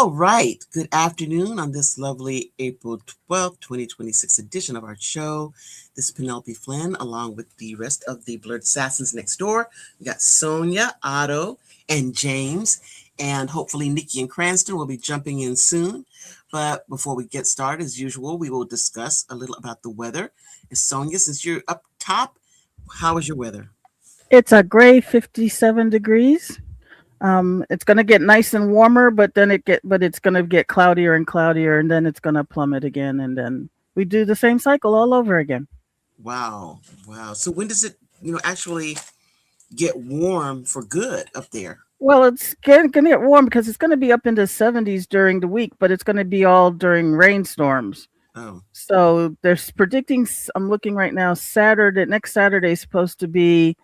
All right. Good afternoon on this lovely April 12th, 2026 edition of our show. This is Penelope Flynn, along with the rest of the Blerdsasins Next Door. We got Sonia, Otto, and James, and hopefully Nikki and Cranston will be jumping in soon. But before we get started, as usual, we will discuss a little about the weather. And Sonia, since you're up top, how is your weather? It's a gray 57 degrees. It's gonna get nice and warmer, but it's gonna get cloudier and cloudier, and then it's gonna plummet again, and then we do the same cycle all over again. Wow. Wow. So when does it, actually get warm for good up there? Well, gonna get warm because it's gonna be up into 70s during the week, but it's gonna be all during rainstorms. Oh, So there's predicting. I'm looking right now. Next Saturday is supposed to be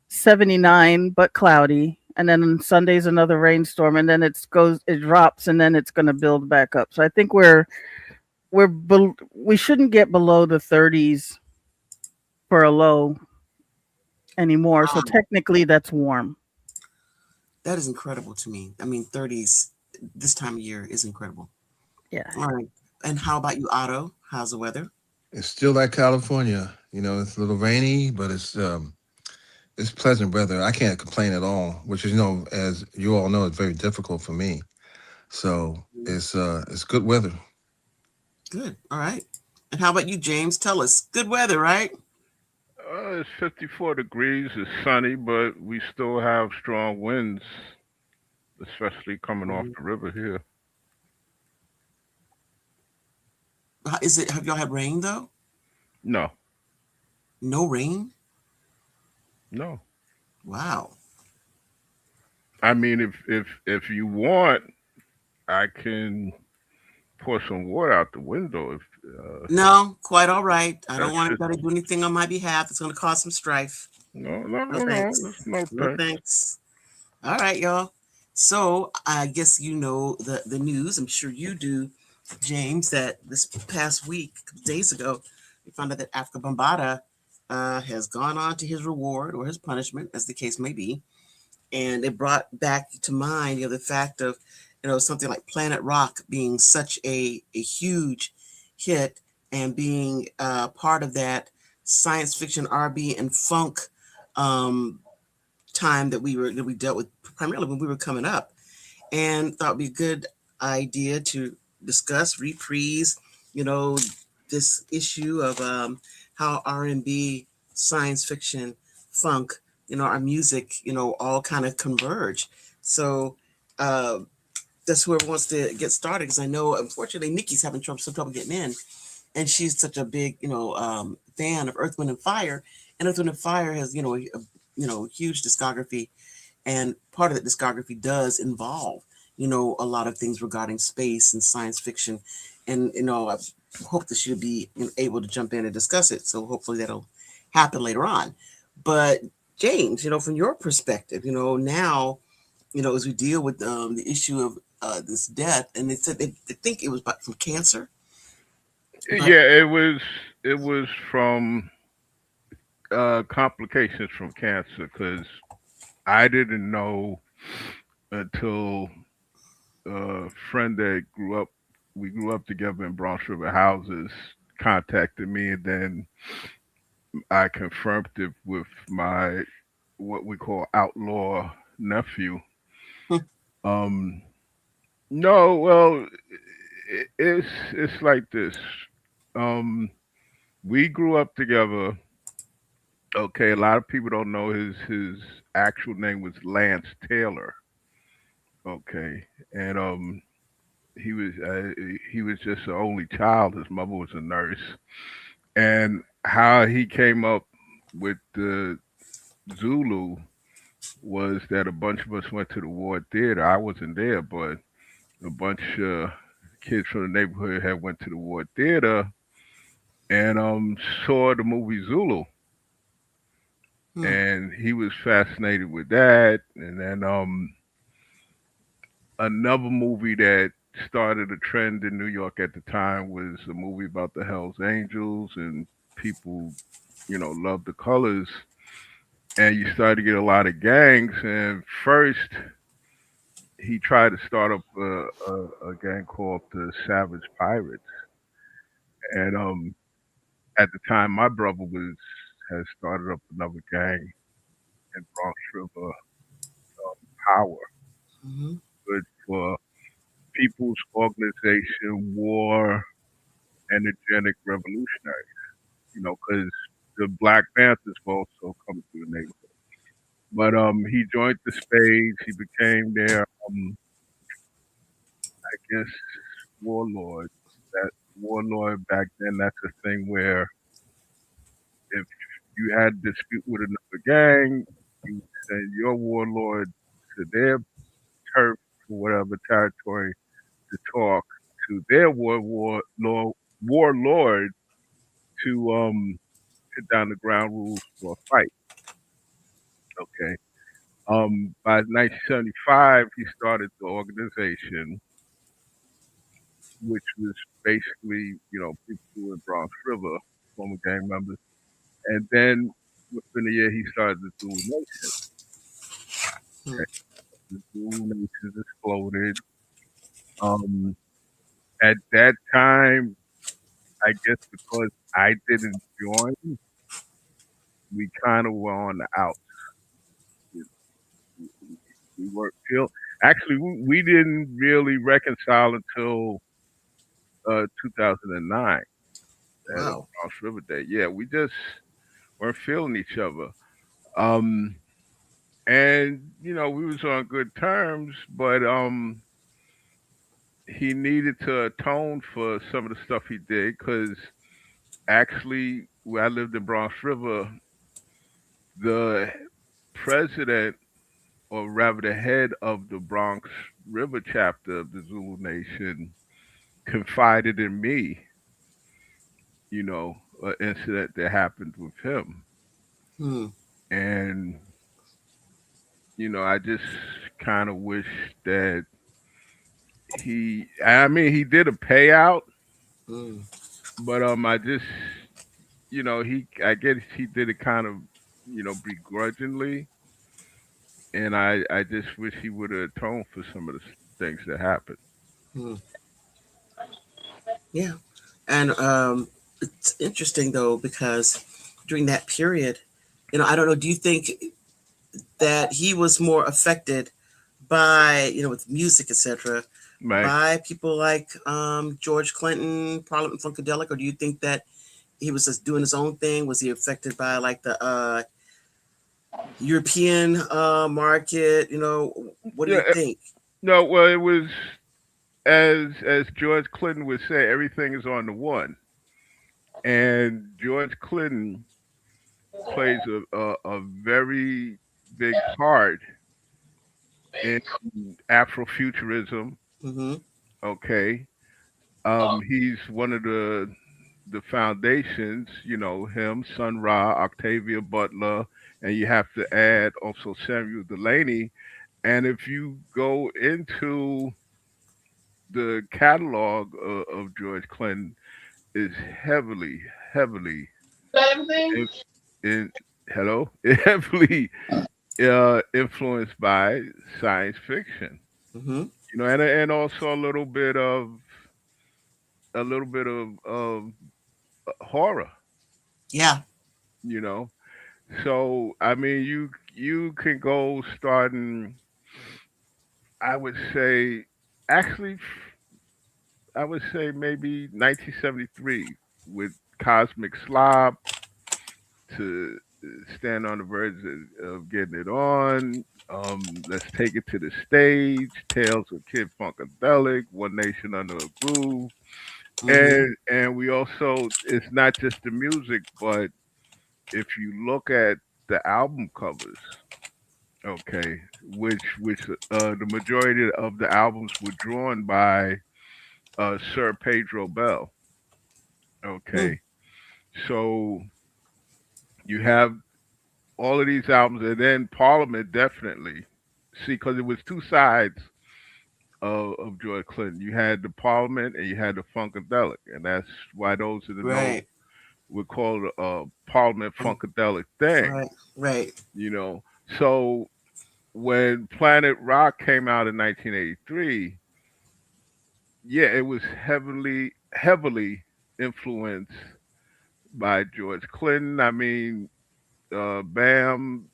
79, but cloudy, and then on Sunday's another rainstorm, and then it drops, and then it's going to build back up. So I think we shouldn't get below the 30s for a low anymore. So wow. technically, that's warm. That is incredible to me. I mean, 30s this time of year is incredible. Yeah. All right. And how about you, Otto? How's the weather? It's still like California. It's a little rainy, but it's pleasant weather. I can't complain at all, which is, as you all know, it's very difficult for me. So it's good weather. Good. All right. And how about you, James? Tell us. Good weather, right? It's 54 degrees. It's sunny, but we still have strong winds, especially coming off Mhm. the river here. Is it? Have y'all had rain though? No, No rain. no. Wow. I mean, if you want, I can pour some water out the window. If No, quite all right. I don't that want should. anybody to do anything on my behalf. It's going to cause some strife. No, no, No no, no. thanks. There's no No thanks. thanks. All right, y'all. So I guess you know the news. I'm sure you do, James. That this past week, a couple days ago, we found out that Africa Bambata has gone on to his reward or his punishment, as the case may be, and it brought back to mind, the fact of, something like Planet Rock being such a huge hit and being part of that science fiction R&B and funk um, time that we dealt with primarily when we were coming up, and thought it'd be a good idea to discuss reprise, you know, this issue of how R&B, science fiction, funk, our music, all kind of converge. So uh, that's whoever wants to get started, because I know unfortunately Nikki's having some trouble getting in, and she's such a big fan of Earth, Wind and Fire, and Earth, Wind and Fire has huge discography, and part of that discography does involve a lot of things regarding space and science fiction, and I hope that she'll be able to jump in and discuss it. So hopefully that'll happen later on. But James, from your perspective, now as we deal with the issue of this death, and they said they think it was from cancer, but Yeah, it was from complications from cancer because I didn't know until a friend that grew up we grew up together in Bronx River houses contacted me, and then I confirmed it with my what we call outlaw nephew. Um, no, well, it's like this. Um, we grew up together. Okay, a lot of people don't know his actual name was Lance Taylor. Okay, and he was uh, he was just the only child. His mother was a nurse, and how he came up with the Zulu was that a bunch of us went to the Ward Theater. I wasn't there, but a bunch of kids from the neighborhood had went to the Ward Theater and saw the movie Zulu, hmm, and he was fascinated with that. And then another movie that started a trend in New York at the time was a movie about the Hells Angels, and people, loved the colors. And you started to get a lot of gangs. And first, he tried to start up a gang called the Savage Pirates, and at the time my brother was had started up another gang in Bronx River, Power, Hmm. good for People's Organization War Energetic Revolutionary. Because the Black Panthers were also coming through the neighborhood. But he joined the Spades. He became their, I guess, warlord. That warlord back then, that's a thing where if you had a dispute with another gang, you would send your warlord to their turf or whatever territory to talk to their warlord to put down the ground rules for a fight. Okay. By 1975, he started the organization, which was basically, people who were in Bronx River, former gang members. And then within a year, he started the Zulu Nation. Hmm. Okay. The Zulu Nation exploded. Um, at that time, I guess because I didn't join, we kind of were on the outs. You know, we weren't feel. Actually, we didn't really reconcile until 2009 at a Wow. Bronx River Day. Yeah, we just weren't feeling each other. Um, and we was on good terms, but he needed to atone for some of the stuff he did because actually, where I lived in Bronx River, the president, or rather the head of the Bronx River chapter of the Zulu Nation, confided in me, an incident that happened with him. Hmm. And, I just kind of wish that I mean, he did a payout, Hmm. but I just, I guess he did it kind of, begrudgingly. And I just wish he would have atoned for some of the things that happened. Hmm. Yeah. And it's interesting though because during that period, I don't know. Do you think that he was more affected by with music, etc., Right. by people like George Clinton, Parliament Funkadelic, or do you think that he was just doing his own thing? Was he affected by like the European market? What do Yeah. you think? No. Well, it was as George Clinton would say, everything is on the one. And George Clinton plays a very big part in Afrofuturism. Mm-hmm. Okay. He's one of the foundations. Him, Sun Ra, Octavia Butler, and you have to add also Samuel Delaney. And if you go into the catalog of George Clinton, is heavily, heavily in, in hello, heavily influenced by science fiction. Mm-hmm. And also a little bit of horror. Yeah. You know, so I mean, you can go starting. I would say, actually, I would say maybe 1973 with Cosmic Slob to stand on the verge of getting it on. Let's take it to the stage. Tales of Kid Funkadelic, One Nation Under a Groove, Mm-hmm. and we also it's not just the music, but if you look at the album covers, okay, which the majority of the albums were drawn by Sir Pedro Bell. Hmm. Okay, so you have all of these albums, and then Parliament definitely. See, because it was two sides of George Clinton. You had the Parliament and you had the Funkadelic, and that's why those that know Right. would call it a Parliament Um, Funkadelic thing. right. Right. You know, so when Planet Rock came out in 1983, yeah, it was heavily influenced by George Clinton. I mean, Bam,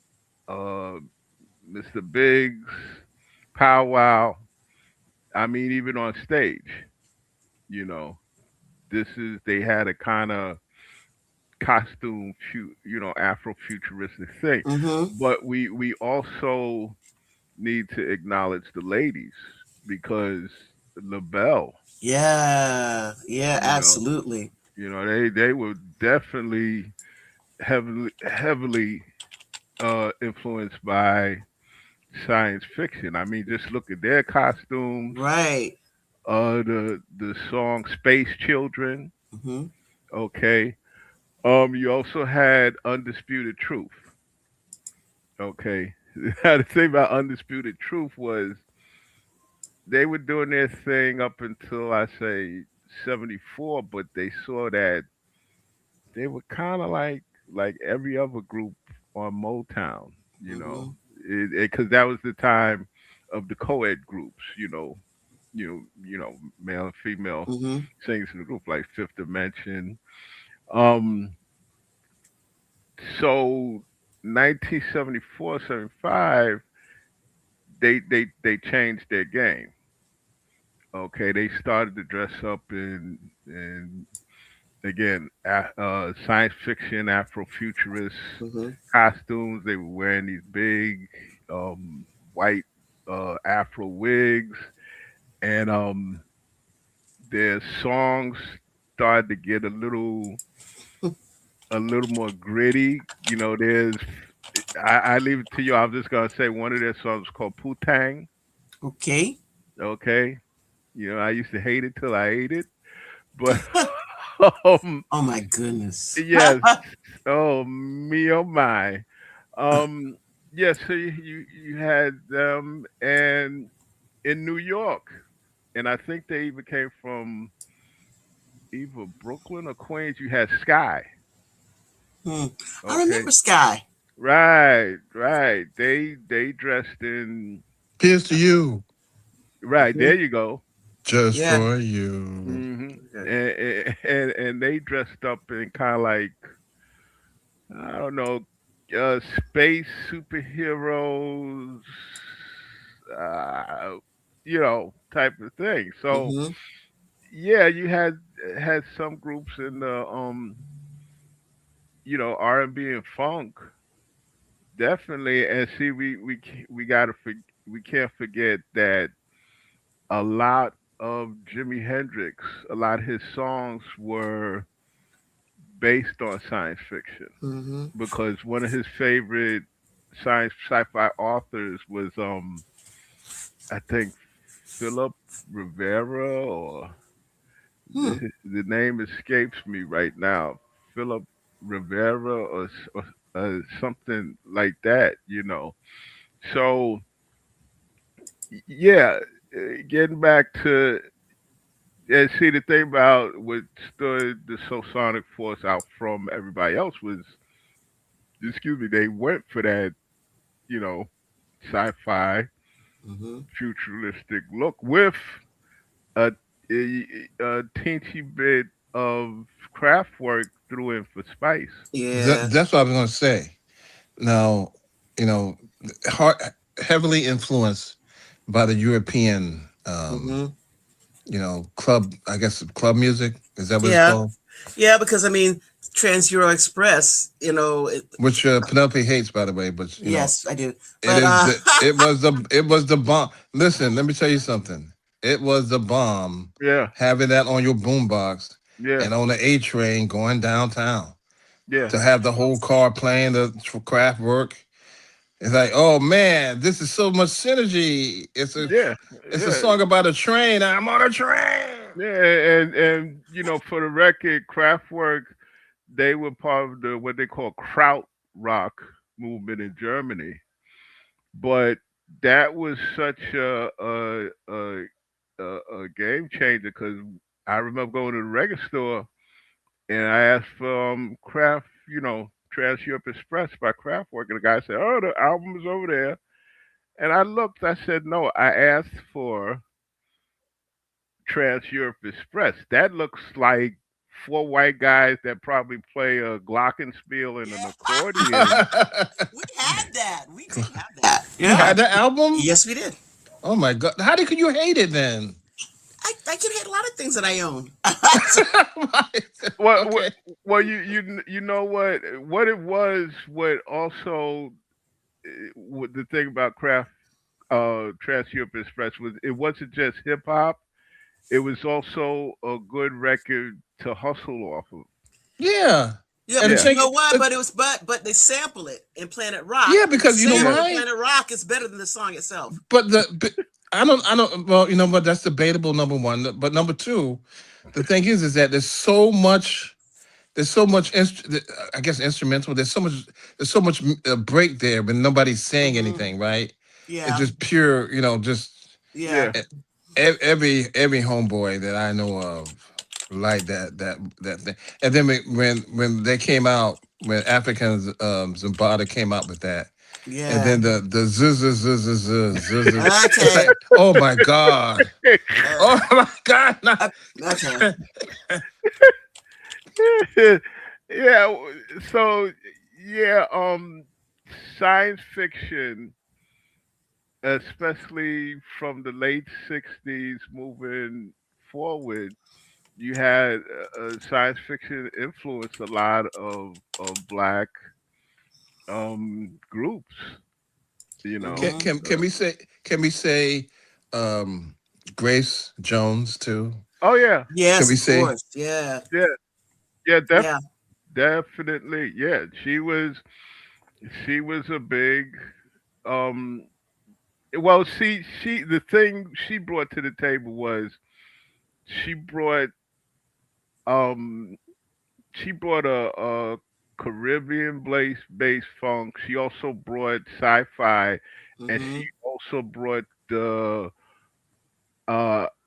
uh, Mr. Biggs, Pow Wow. I mean, even on stage, you know, they had a kind of costume, Afro-futuristic thing. Mm-hmm. But we also need to acknowledge the ladies because LaBelle, Yeah. Yeah. you know, Absolutely. they were definitely heavily influenced by science fiction. I mean, just look at their costumes. Right. The song "Space Children." Mm-hmm. Okay. You also had Undisputed Truth. Okay. The thing about Undisputed Truth was they were doing their thing up until I say 74, but they saw that they were kind of like every other group on Motown, you Mm-hmm. know, because that was the time of the co-ed groups, male and female Mm-hmm. singers in the group like Fifth Dimension. Um, so 1974, 75, they changed their game. Okay, they started to dress up in again science fiction, Afrofuturist Mm-hmm. costumes. They were wearing these big white Afro wigs, and their songs started to get a little more gritty. I leave it to you. I'm just gonna say one of their songs is called Putang. Okay. Okay, I used to hate it till I ate it, but um, Oh my goodness. yes. Oh me, oh my. Um, yes. So you had them, and in New York, and I think they even came from either Brooklyn or Queens. You had Sky. Hmm. I Okay. remember Sky. Right, right. They dressed in. Here's to you, Right, Hmm. there you go. just Yeah. for you. Hmm. Okay. And they dressed up in kind of like, I don't know, space superheroes, uh, type of thing. So Mm-hmm. yeah, you had some groups in the R&B and funk, definitely. And see, we can't forget that a lot of Jimi Hendrix, a lot of his songs were based on science fiction Mm-hmm. because one of his favorite science sci-fi authors was I think Philip Rivera, or Hmm. the name escapes me right now. Philip Rivera, or something like that. So yeah, getting back to, and see, the thing about what stood the Sonic Force out from everybody else was, excuse me, they went for that, you know, sci-fi Mm-hmm. futuristic look with a, a teensy bit of craft work threw in for spice. Yeah. That's what I was going to say. Now, you know, hard, heavily influenced by the European, Mm-hmm. club. I guess club music is that what it's Yeah. called? Yeah. Because I mean, Trans Euro Express. Which Penelope hates, by the way. But Yes, I do. it But is the it was the bomb. Listen, let me tell you something. It was the bomb Yeah, having that on your boombox yeah, and on the A train going downtown yeah, to have the whole car playing the craft work. It's like, oh man, this is so much synergy. yeah, It's a yeah, song about a train. I'm on a train. yeah. And for the record, Kraftwerk, they were part of the what they call Kraut rock movement in Germany. But that was such a game changer because I remember going to the record store and I asked for Kraft, Trans Europe Express by Kraftwerk, and the guy said, "Oh, the album is over there." And I looked. I said, no. I asked for Trans Europe Express. That looks like four white guys that probably play a glockenspiel and an Yeah. accordion. We had that. We did have that. You Yeah. had that album? Yes, we did. Oh my god! How did you hate it then? I can hate a lot of things that I own. Well, Okay. well, you know what it was. What also what the thing about craft Trans Europe Express was it wasn't just hip hop. It was also a good record to hustle off of. Yeah. Yeah, And the but you Yeah, thing, know what? the, But it was but they sample it in Planet Rock. yeah, And the because you know yeah, sample in why? Planet Rock is better than the song itself. But I don't. Well, you know, but that's debatable. Number one, but number two, the thing is that there's so much. There's so much. I guess instrumental. There's so much. There's so much break there, but nobody's saying Hmm. anything, right? It's Yeah. just pure. You know, just Yeah. yeah. e- every homeboy that I know of like that thing. And then when they came out, when Africans Zimbabwe came out with that, and Yeah. then the zzz, it's Okay. like, oh my god, Uh, oh my god. okay. Yeah. So yeah, science fiction, especially from the late '60s moving forward, you had science fiction influenced a lot of black groups. You know, Hmm. Can we say um Grace Jones too? oh yeah, Can Yes, we of say course. Yeah. yeah, yeah, Yeah. definitely, yeah. She was a big um. Well, she the thing she brought to the table was she brought um she brought a Caribbean based funk. She also brought sci-fi, and she Hmm. also brought the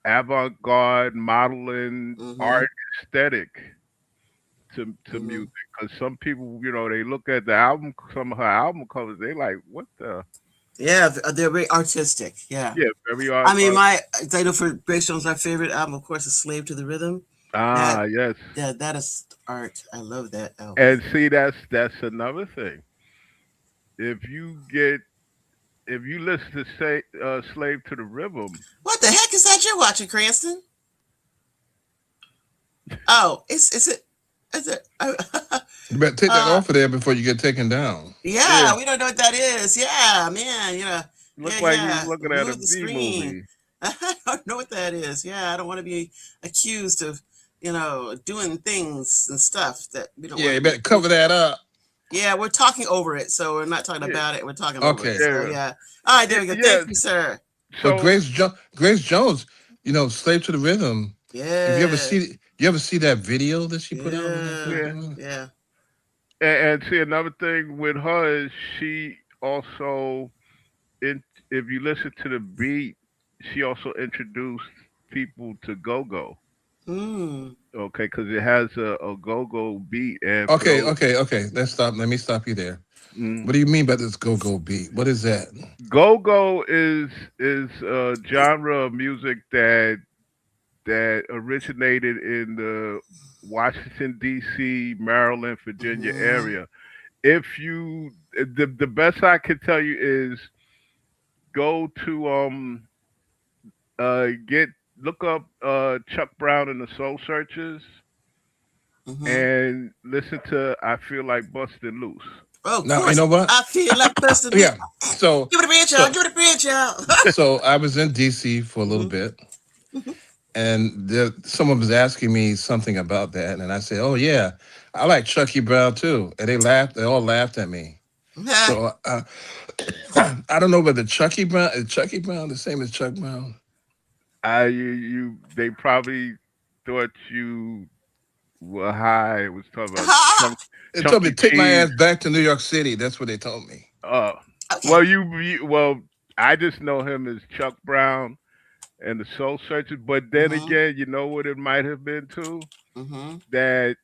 avant-garde modeling Hmm. art aesthetic to Hmm. music. Because some people, they look at the album, some of her album covers, they like, what the? Yeah, they're very artistic. Yeah. Yeah, very I mean, my title for Grace Jones, my favorite album, of course, is "Slave to the Rhythm." That, yes. that is art. I love that album. And see, that's another thing. If you get if you listen to say "Slave to the Rhythm," What the heck is that you're watching, Cranston? Oh, is it? Is it? you better take that Uh, off of there before you get taken down? yeah, yeah, we don't know what that is. Yeah, man. Yeah, look like you yeah. looking at a Move the B screen. movie. I don't know what that is. Yeah, I don't want to be accused of, doing things and stuff that we don't Yeah, want to you be better cover accused of. that up. Yeah, we're talking over it, so we're not talking Yeah, about it. We're talking over it. Okay. So yeah, yeah. All right, there yeah. we go. yeah. Thank you, sir. But So Grace Jones, Slave to the Rhythm. If Yeah, you ever see that video that she put out with that Slave yeah, to yeah, the Rhythm? yeah. and see another thing with her is she also in if you listen to the beat, she also introduced people to go-go. Hmm. Okay, because it has a go-go beat, and for Okay, those okay, okay. Let's stop. Let me stop you there. mm, What do you mean by this go beat? What is that? go-go is a genre of music that originated in the Washington D.C., Maryland, Virginia Hmm. area. If you the best I could tell you is go to get look up Chuck Brown and the Soul Searchers Hmm. and listen to I Feel Like Bustin' Loose. Oh, of Now you course. know what? I feel like busting loose. Yeah. So Give it a branch out. so Give it a branch out. so I was in DC for a little Hmm. bit, and someone was asking me something about that, and I said, "Oh yeah, I like Chucky Brown too," and they laughed. They all laughed at me. So I don't know whether Chucky Brown the same as Chuck Brown. They probably thought you were high. Was talking about They told me chunky to take my cheese. ass back to New York City. That's what they told me. Uh, Okay. well, well, I just know him as Chuck Brown and the Soul Searchers. But then Hmm. again, you know what it might have been too? Hmm. That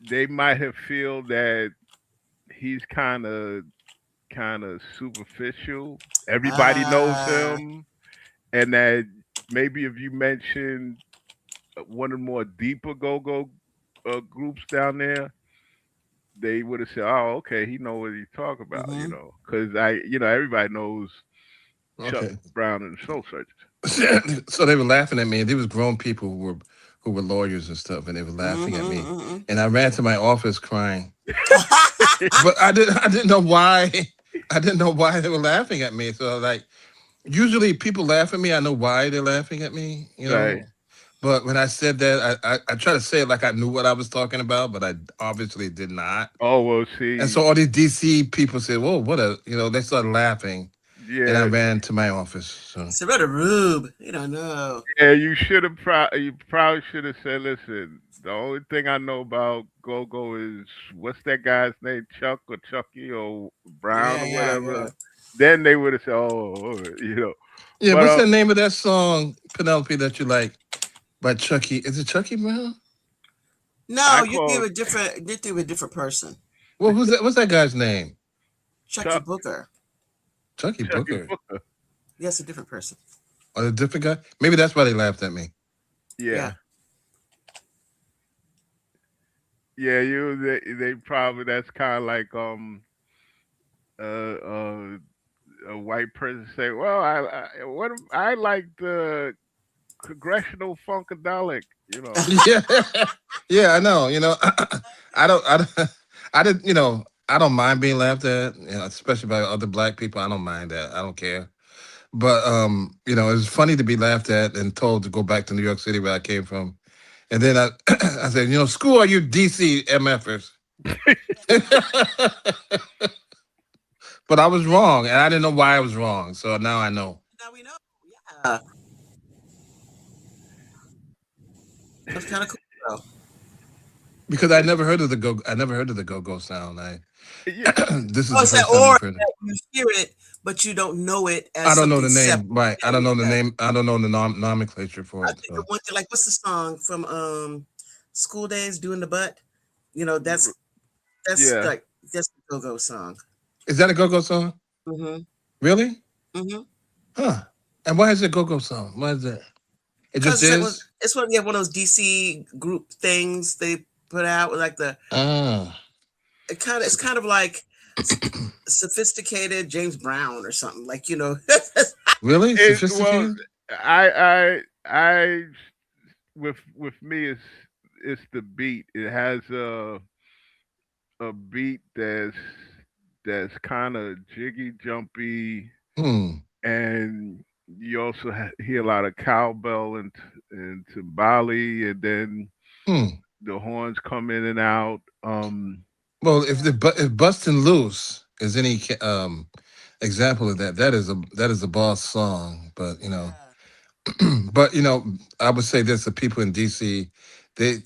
they might have feel that he's kind of kind of superficial. Everybody knows Ah, him, and that maybe if you mention one of the more deeper go-go groups down there, they would have said, "Oh, okay, he know what he's talking about," mm-hmm. because everybody knows Chuck Okay. Brown and the Soul Searchers. So they were laughing at me. There was grown people who were lawyers and stuff, and they were laughing at me. Mm-hmm, And I ran to my office crying, mm-hmm. but I didn't know why. I didn't know why they were laughing at me. So like, usually people laugh at me. I know why they're laughing at me. Right. But when I said that, I try to say it like I knew what I was talking about, but I obviously did not. Oh well, And see, so all these DC people said, "Whoa, what a," they started laughing, and I yeah, ran to my office. So It's a rather rube. You don't know. yeah, you probably should have said, "Listen, the only thing I know about go-go is what's that guy's name, Chuck or Chucky or Brown Yeah, or yeah, yeah. whatever." Then they would have said, "Oh." yeah, But what's the name of that song, Penelope, that you like by Chucky? Is it Chucky Brown? No, I you give call a different. You give a different person. Well, who's that? What's that guy's name? Chucky Chuck Booker. Chucky Chucky Booker. Booker. Yes, a different person. Or a different guy? Maybe that's why they laughed at me. Yeah, Yeah. yeah, they probably that's kind of like uh uh a white person say, "Well, I like the Congressional Funkadelic," Yeah, yeah, I know. I don't, I didn't. I don't mind being laughed at. Especially by other black people. I don't mind that. I don't care. But it's funny to be laughed at and told to go back to New York City where I came from. And then I, I said, screw all you DC MFers. But I was wrong, and I didn't know why I was wrong. So now I know. Now we know. Yeah, that's kind of cool. Though. Because I never heard of the go-go sound. Yeah, This is Oh, the it's that first time or I've heard it. that you hear it, but you don't know it I as don't know the something separate. name, right? I Yeah, don't know the yeah. name. I don't know the nomenclature for I it. think the So one thing, like, what's the song from School Days, Doing the Butt? That's yeah. like that's the go go song. is that a go-go song? Mm-hmm. Really? Mm-hmm. Huh? And why is it go-go song? Why is that? It just Because is. it's one of those DC group things they put out with like the Ah, it's kind of like sophisticated James Brown or something like really Well, sophisticated? I with me it's the beat. It has a beat that's kind of jiggy, jumpy, Hmm. and you also hear a lot of cowbell and timbali, and then Hmm. the horns come in and out. Well, yeah. if busting loose is any example of that, that is a boss song. But Yeah. but I would say this: the people in DC, they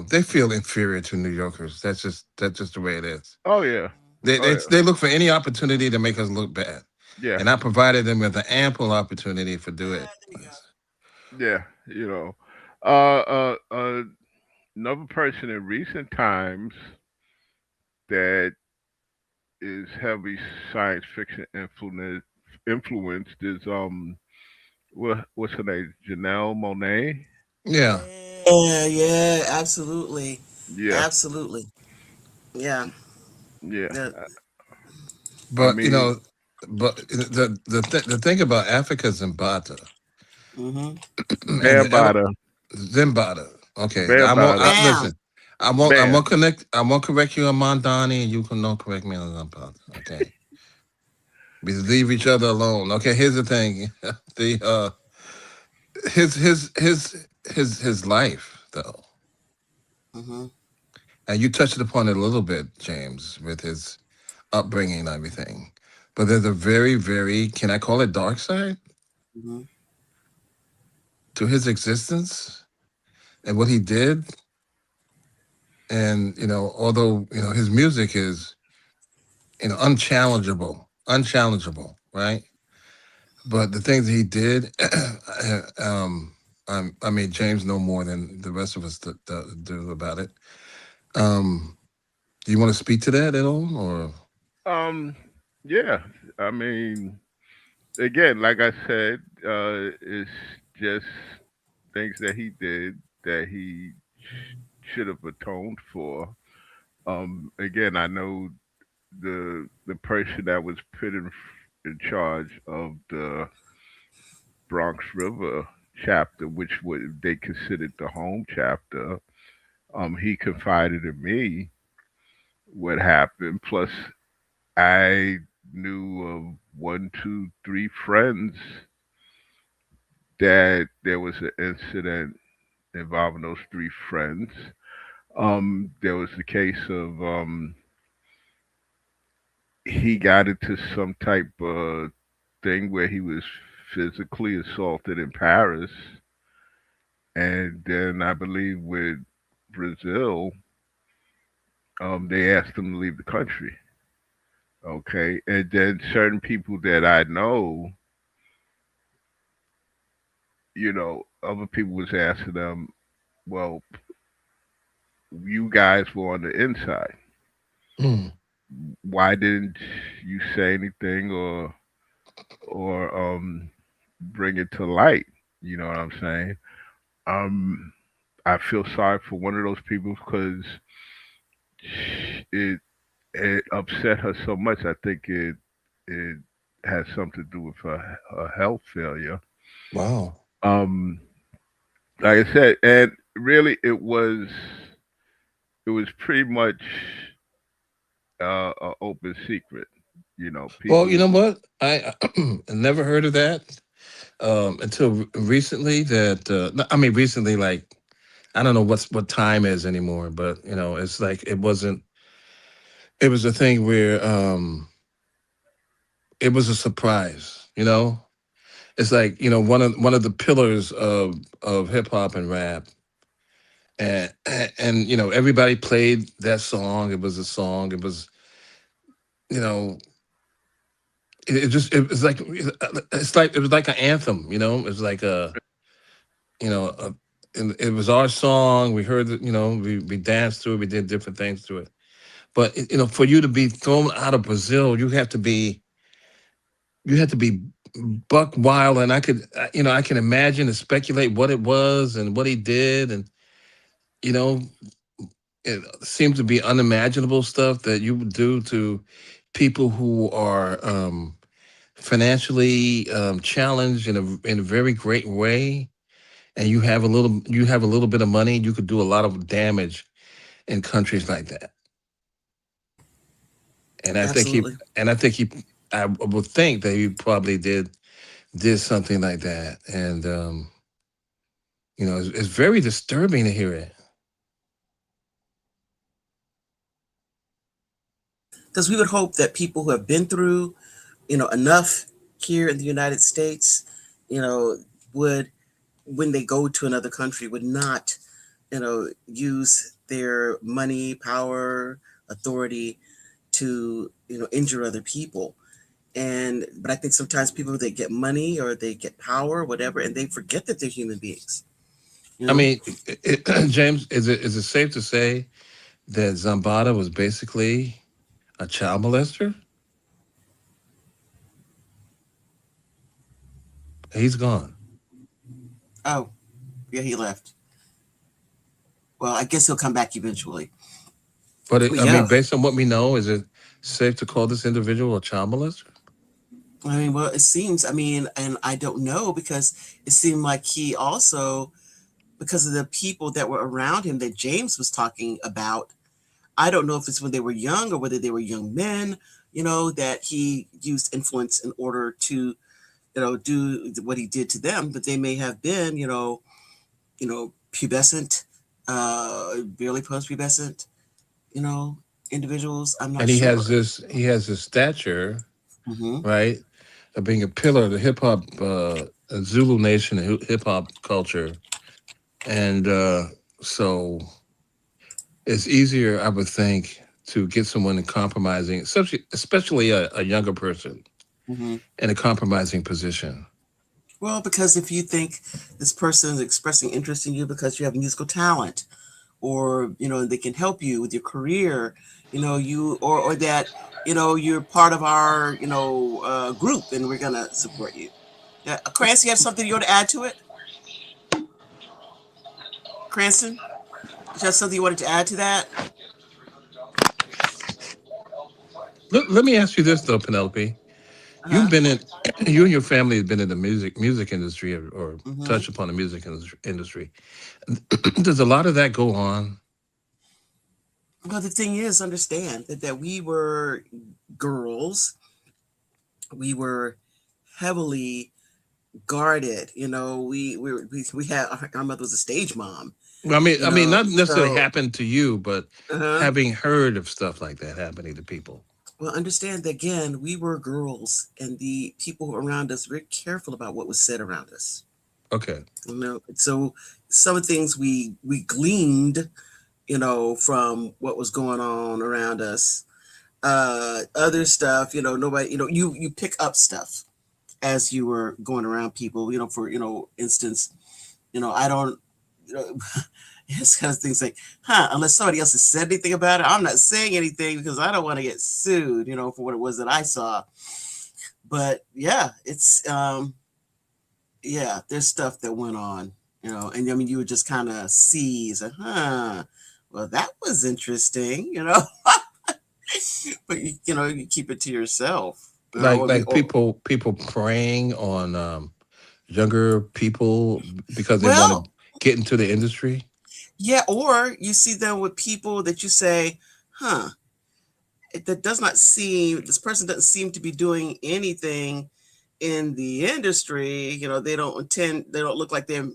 they feel inferior to New Yorkers. That's just the way it is. Oh yeah, They oh they yeah, they look for any opportunity to make us look bad, yeah, and I provided them with an ample opportunity for do Yeah, it. there you go. yeah. Uh, uh, uh, Another person in recent times that is heavy science fiction influenced is what's her name, Janelle Monet. Yeah, Yeah, yeah, absolutely. Yeah, Absolutely. Yeah. yeah. The, I but mean, the thing about Africa Zimbata mm-hmm. and the Bambata, Zimbata. Okay, Bambata, Bam. listen. I Bam. won't connect. I won't correct you on Mondani, and you can not correct me on Zimbata. Okay, we leave each other alone. Okay, here's the thing. the his his his his life though, Mm-hmm. and you touched upon it a little bit, James, with his upbringing and everything. But there's a very, very, can I call it dark side Mm-hmm. to his existence and what he did. And, although, his music is, unchallengeable, right? But the things that he did, I mean, James know more than the rest of us do about it. Um, do you want to speak to that at all? Or, Um, Yeah, I mean, again, like I said, it's just things that he did that he should have atoned for. Again, I know the person that was put in charge of the Bronx River chapter, which they considered the home chapter. He confided in me what happened. Plus, I knew of one, two, three friends that there was an incident involving those three friends. There was the case of he got into some type of thing where he was physically assaulted in Paris, and then I believe with Brazil, they asked him to leave the country. Okay, and then certain people that I know, other people was asking them, well, you guys were on the inside. Mm. Why didn't you say anything or bring it to light? You know what I'm saying? Um, I feel sorry for one of those people because it it upset her so much. I think it has something to do with her health failure. Wow. Um, like I said, and really, it was pretty much an open secret. Well, you People. know what? I never heard of that until recently. I mean, recently, like I don't know what time is anymore, but it's like it wasn't. It was a thing where it was a surprise. It's like one of the pillars of hip hop and rap, and everybody played that song. It was a song. It was you know it was like it was like an anthem. It was like you know a, and it was our song. We heard it. We danced to it. We did different things to it. But for you to be thrown out of Brazil, you had to be buck wild, and I can imagine and speculate what it was and what he did, and you know it seems to be unimaginable stuff that you would do to people who are financially challenged in a very great way, and you have a little bit of money, you could do a lot of damage in countries like that. And I think he Absolutely. and I think he I would think that he probably did something like that, and it's very disturbing to hear it. Because we would hope that people who have been through, enough here in the United States, you know, would, when they go to another country, would not, use their money, power, authority to, injure other people. But I think sometimes people, they get money or they get power, whatever, and they forget that they're human beings. You I know, mean, James, is it safe to say that Zambada was basically a child molester? He's gone. oh, yeah, he left. Well, I guess he'll come back eventually. But But I mean, yeah, based on what we know, is it safe to call this individual a child molester? I mean, well, it seems, I mean, and I don't know because it seemed like he also, because of the people that were around him that James was talking about, I don't know if it's when they were young or whether they were young men, that he used influence in order to, do what he did to them, but they may have been, pubescent, barely post-pubescent, you know, individuals. I'm not And he has sure. this stature, Hmm. right, of being a pillar of the hip hop Zulu nation and hip hop culture, and so it's easier, I would think, to get someone in compromising, especially a younger person Hmm. in a compromising position. Well, because if you think this person is expressing interest in you because you have musical talent, or they can help you with your career, you or that you're part of our group and we're gonna support you. Yeah, Cranston, you have something you want to add to it? Cranston, you have something you wanted to add to that? Let me ask you this though, Penelope. You've Uh-huh. been in, you and your family have been in the music industry, or Mm-hmm. touched upon the music industry. Does a lot of that go on? Well, the thing is, understand that we were girls. We were heavily guarded. We had our mother was a stage mom. Well, I mean, not necessarily So happened to you, but uh-huh. having heard of stuff like that happening to people. Well, understand that again, we were girls, and the people around us were very careful about what was said around us. Okay. So some of the things we gleaned, from what was going on around us. Other stuff, nobody, you pick up stuff as you were going around people, for instance, I don't, you know, it's kind of things like, unless somebody else has said anything about it, I'm not saying anything because I don't want to get sued, for what it was that I saw. But yeah, it's yeah, there's stuff that went on, and I mean, you would just kind of see, it's like, well, that was interesting, but you keep it to yourself, Like I mean, like people preying on younger people because they want well, to get into the industry. yeah, or you see them with people that you say, huh, that does not seem, this person doesn't seem to be doing anything in the industry. They don't look like they're,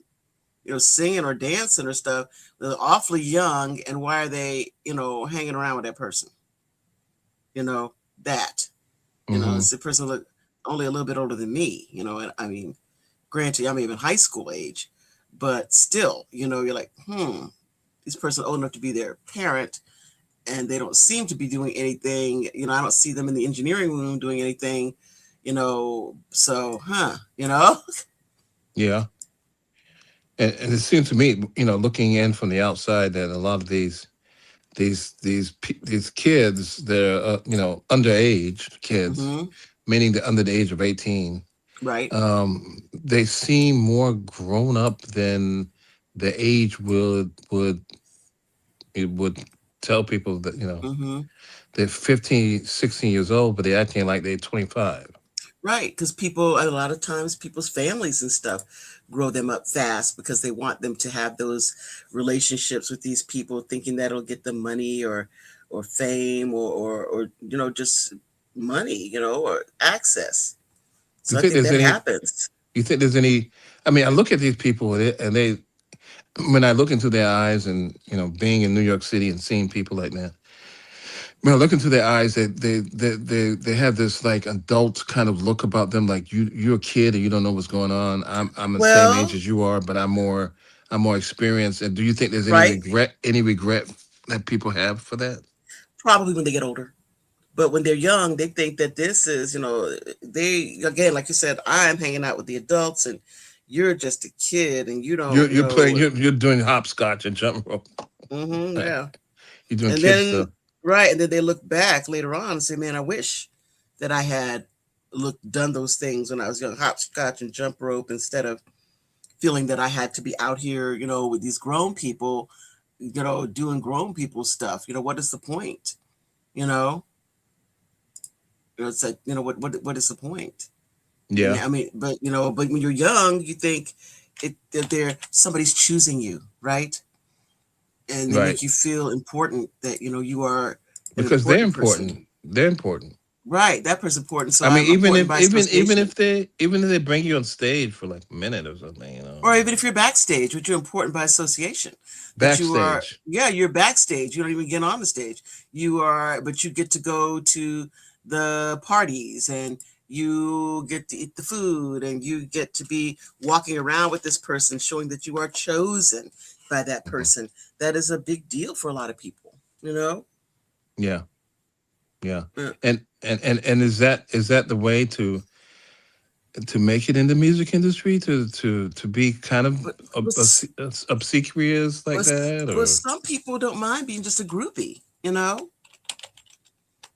singing or dancing or stuff. They're awfully young, and why are they, hanging around with that person? You know, that, Hmm. it's a person look only a little bit older than me, and I mean, granted, I'm even high school age, but still, you're like, this person old enough to be their parent, and they don't seem to be doing anything. I don't see them in the engineering room doing anything. So, Yeah, and it seems to me, looking in from the outside, that a lot of these kids, they're underage kids, hmm meaning they're under the age of 18. right. They seem more grown up than the age would tell people that hmm they're 15, 16 years old, but they're acting like they're 25. Right, because people, a lot of times, people's families and stuff grow them up fast because they want them to have those relationships with these people, thinking that'll get them money or fame or just money, or access. You So I think think there's that any? happens. You think there's any? I mean, I look at these people and they, when I look into their eyes, and being in New York City and seeing people like that, when I look into their eyes, they have this like adult kind of look about them, like you're a kid and you don't know what's going on. I'm the same age Well, as you are, but I'm more experienced. And do you think there's any right, regret that people have for that? probably when they get older. But when they're young, they think that this is, they, again, like you said, I'm hanging out with the adults and you're just a kid and you You're don't you're playing know. you're doing hopscotch and jump rope. Right. Yeah. You're doing And kid then, stuff. right. And then they look back later on and say, man, I wish that I had done those things when I was young, hopscotch and jump rope, instead of feeling that I had to be out here, with these grown people, doing grown people stuff. What is the point? You know, it's like, what is the point? Yeah. I mean, but when you're young, you think that somebody's choosing you, right? And they Right. make you feel important, that you are an Because they're important person, important. They're important. right? That person's important, so I mean, I'm even important if by even even association. if they even if they bring you on stage for like a minute or something, Or even if you're backstage, but you're important by association. That you are, backstage. yeah, you're backstage. You don't even get on the stage. You are, but you get to go to the parties and you get to eat the food and you get to be walking around with this person, showing that you are chosen by that Mhm. person. That is a big deal for a lot of people, you know? Yeah, yeah. Uh, And is that the way to? to make it in the music industry, to be kind of But but obsequious like that, but or some people don't mind being just a groupie, you know.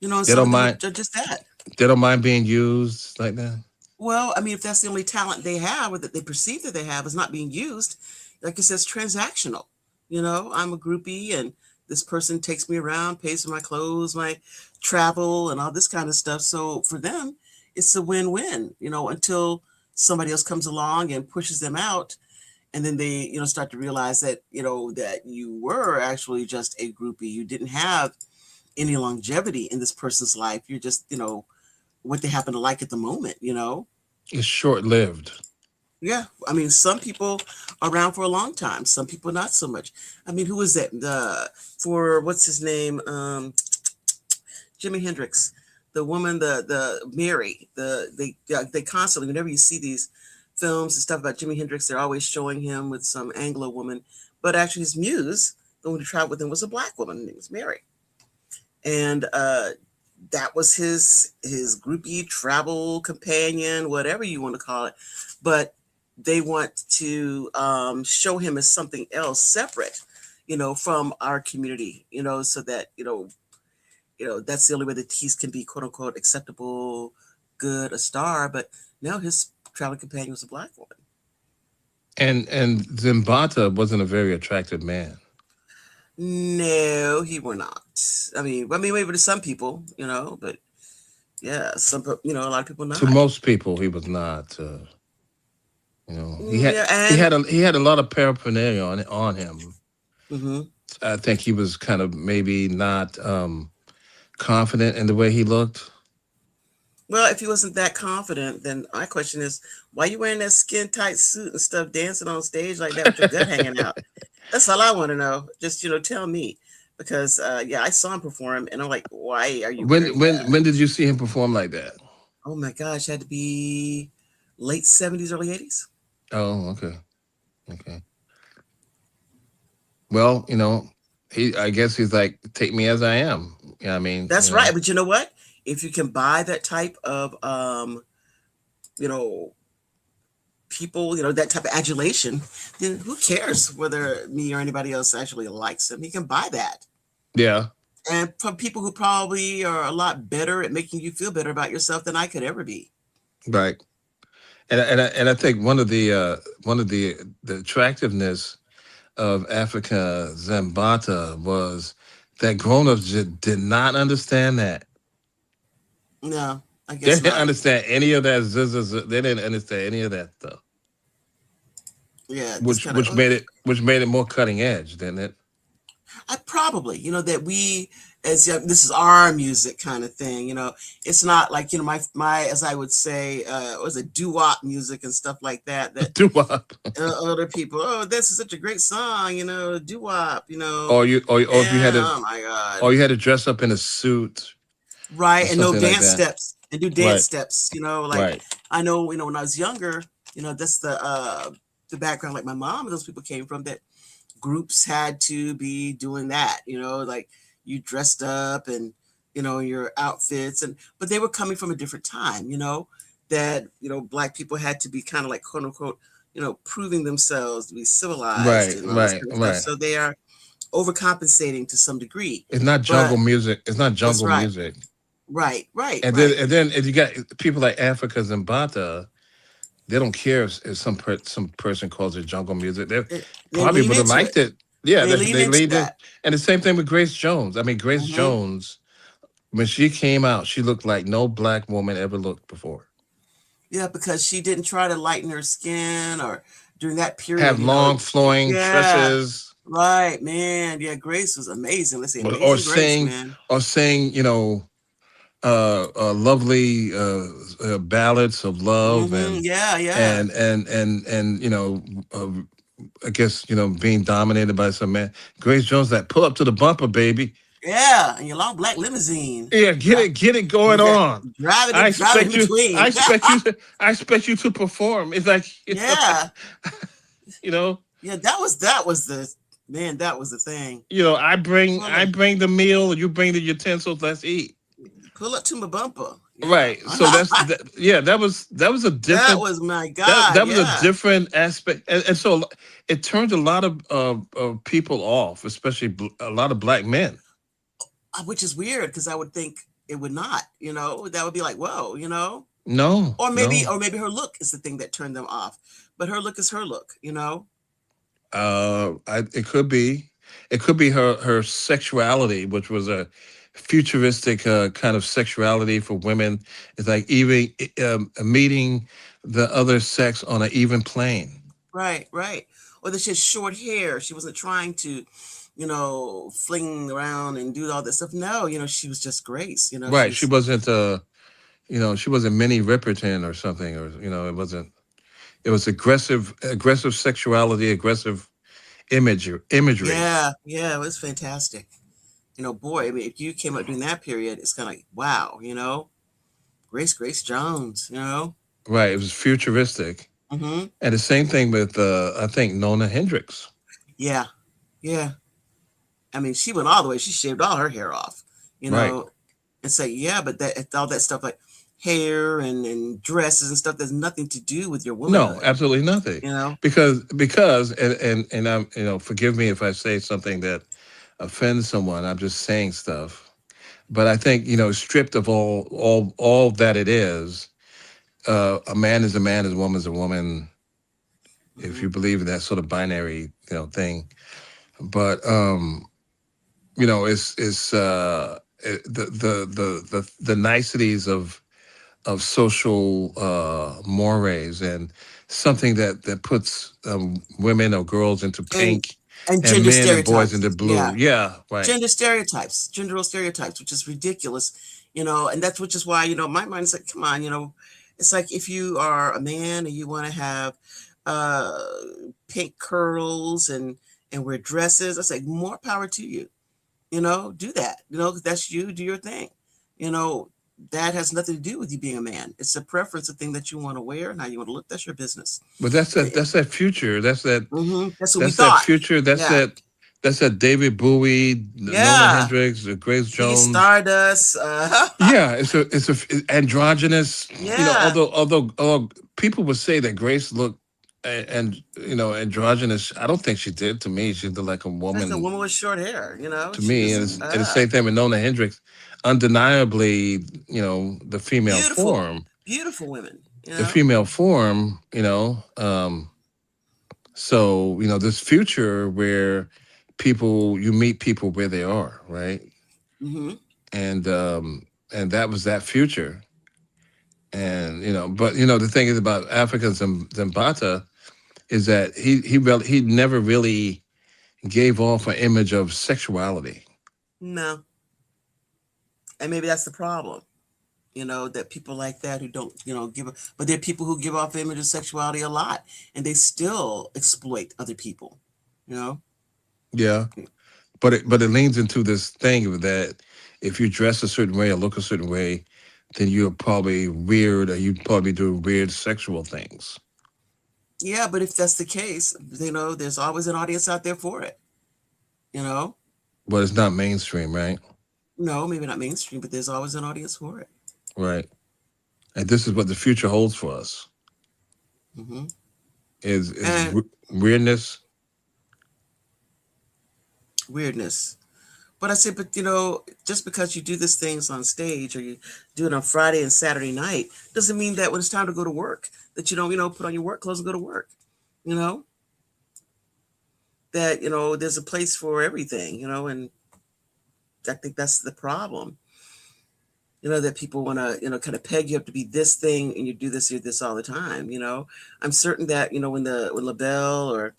And they some don't of them mind are just that. they don't mind being used like that. Well, I mean, if that's the only talent they have or that they perceive that they have is not being used, like it says, transactional. I'm a groupie and this person takes me around, pays for my clothes, my travel, and all this kind of stuff. So for them, it's a win-win, until somebody else comes along and pushes them out. And then they, start to realize that, that you were actually just a groupie. You didn't have any longevity in this person's life. You're just, what they happen to like at the moment. It's short lived. Yeah, I mean, some people are around for a long time. Some people not so much. I mean, who is that? For what's his name? Jimi Hendrix. The woman, the Mary. They constantly, whenever you see these films and stuff about Jimi Hendrix, they're always showing him with some Anglo woman. But actually, his muse, the one who traveled with him, was a black woman. Her name was Mary, and that was his groupie, travel companion, whatever you want to call it. But they want to show him as something else separate, from our community, so that, that's the only way that he can be quote unquote acceptable, good, a star. But no, his traveling companion was a black woman. And Zimbata wasn't a very attractive man. No, he were not. I mean, maybe to some people, but yeah, a lot of people not. To most people, he was not. He had a lot of paraphernalia on him. Mm-hmm. I think he was kind of maybe not confident in the way he looked. Well, if he wasn't that confident, then my question is, why you wearing that skin tight suit and stuff, dancing on stage like that with your gut hanging out? That's all I want to know. Just tell me, because I saw him perform, and I'm like, why are you? When did you see him perform like that? Oh my gosh, had to be late 70s, early 80s. Oh, okay. Well, I guess he's like, take me as I am. Yeah, I mean, that's right. But you know what? If you can buy that type of, people, that type of adulation, then who cares whether me or anybody else actually likes him? He can buy that. Yeah. And from people who probably are a lot better at making you feel better about yourself than I could ever be. Right. And I think one of the attractiveness of Africa Bambata was that grown-ups just did not understand that. No, I guess they didn't understand any of that. They didn't understand any of that stuff. Yeah, which made it more cutting edge, didn't it? I probably, that we, as this is our music kind of thing, it's not like, my as I would say, was it doo-wop music and stuff like that. That doo-wop. Other people, oh, this is such a great song, doo-wop, Or if you had to, oh my God. or you had to dress up in a suit. Right, and no dance like steps, and do dance steps, right. I know, when I was younger, that's the background, like my mom and those people came from, that groups had to be doing that, like you dressed up and, your outfits, but they were coming from a different time, that, Black people had to be kind of like, quote unquote, proving themselves to be civilized. Right. So they are overcompensating to some degree. It's not jungle music. It's not jungle music. Right. And then if you got people like Africa Bambata, they don't care if some person calls it jungle music. They probably would have liked it. Yeah, they leaned it. And the same thing with Grace Jones. I mean, Grace Jones, when she came out, she looked like no Black woman ever looked before. Yeah, because she didn't try to lighten her skin or during that period. Have long flowing tresses. Right, man. Yeah, Grace was amazing. Let's say or sing, lovely ballads of love and I guess being dominated by some man. Grace Jones, that pull up to the bumper, baby. Yeah, and your long black limousine. Yeah, get it going on. I expect you to perform. It's like Yeah, that was the man. That was the thing. I bring the meal, you bring the utensils. Let's eat. Pull up to my bumper. Yeah. Right. So that was a That different was my that God. was a Yeah. different aspect, and so it turned a lot of people off, especially a lot of black men. Which is weird because I would think it would not, that would be like, whoa, No, no. or maybe her look is the thing that turned them off. But her look is her look. It could be, her sexuality, which was a futuristic kind of sexuality for women. It's like even meeting the other sex on an even plane. Right, right. Or that she had short hair. She wasn't trying to, fling around and do all this stuff. No, she was just Grace. She Right. She was, wasn't she wasn't Minnie Riperton or something, or it wasn't. It was aggressive sexuality, aggressive imagery. yeah, yeah, it was fantastic. Boy, I mean, if you came up during that period, it's kind of like, wow, Grace Jones. Right. It was futuristic. Mm-hmm. And the same thing with I think Nona Hendrix. Yeah, yeah. I mean, she went all the way. She shaved all her hair off, you Right. know, and say, yeah, but that all that stuff like hair and dresses and stuff, there's nothing to do with your No, womanhood, absolutely nothing. you know? Because and I'm forgive me if I say something that offends someone. I'm just saying stuff. But I think, stripped of all that it is, a man is a man, a woman is a woman, if Hmm. you believe in that sort of binary, thing. But the niceties of social mores, and something that puts women or girls into And pink and gender men and boys stereotypes, into blue. yeah, Yeah, right. gender stereotypes, which is ridiculous, and that's which is why my mind is like, come on, it's like if you are a man and you want to have uh pink curls and wear dresses, I say more power to you. Do that. 'Cause that's you. Do your thing. You know, that has nothing to do with you being a man. It's a preference, a thing that you want to wear and how you want to look. That's your business. But that's that future. That's what we That's that thought. future. Yeah. That's that David Bowie, Nona Yeah. Hendrix, Grace Ziggy Jones. Stardust. Yeah, it's androgynous. Yeah. Although people would say that Grace looked and androgynous. I don't think she did. To me, she looked like a That's a woman woman with short hair. to She me. was And the same thing with Nona Hendrix. Undeniably, the female beautiful. form, Beautiful women. the female form. So this future where you meet people where they are, right? Hmm. And that was that future. And but the thing is about Africa Zambata is that he never really gave off an image of sexuality. No. And maybe that's the problem. That people like that who don't, but there are people who give off the image of sexuality a lot and they still exploit other people, you know? Yeah, but it leans into this thing that if you dress a certain way or look a certain way, then you're probably weird, or you probably do weird sexual things. Yeah, but if that's the case, there's always an audience out there for it, you know? But it's not mainstream, right? No, maybe not mainstream, but there's always an audience for it. Right. And this is what the future holds for us: Hmm. is And weirdness. weirdness. But I said, but just because you do these things on stage or you do it on Friday and Saturday night doesn't mean that when it's time to go to work that you don't, put on your work clothes and go to work. You know that there's a place for everything. And I think that's the problem. That people want to kind of peg you up to be this thing and you do this, you're this all the time. I'm certain that when LaBelle or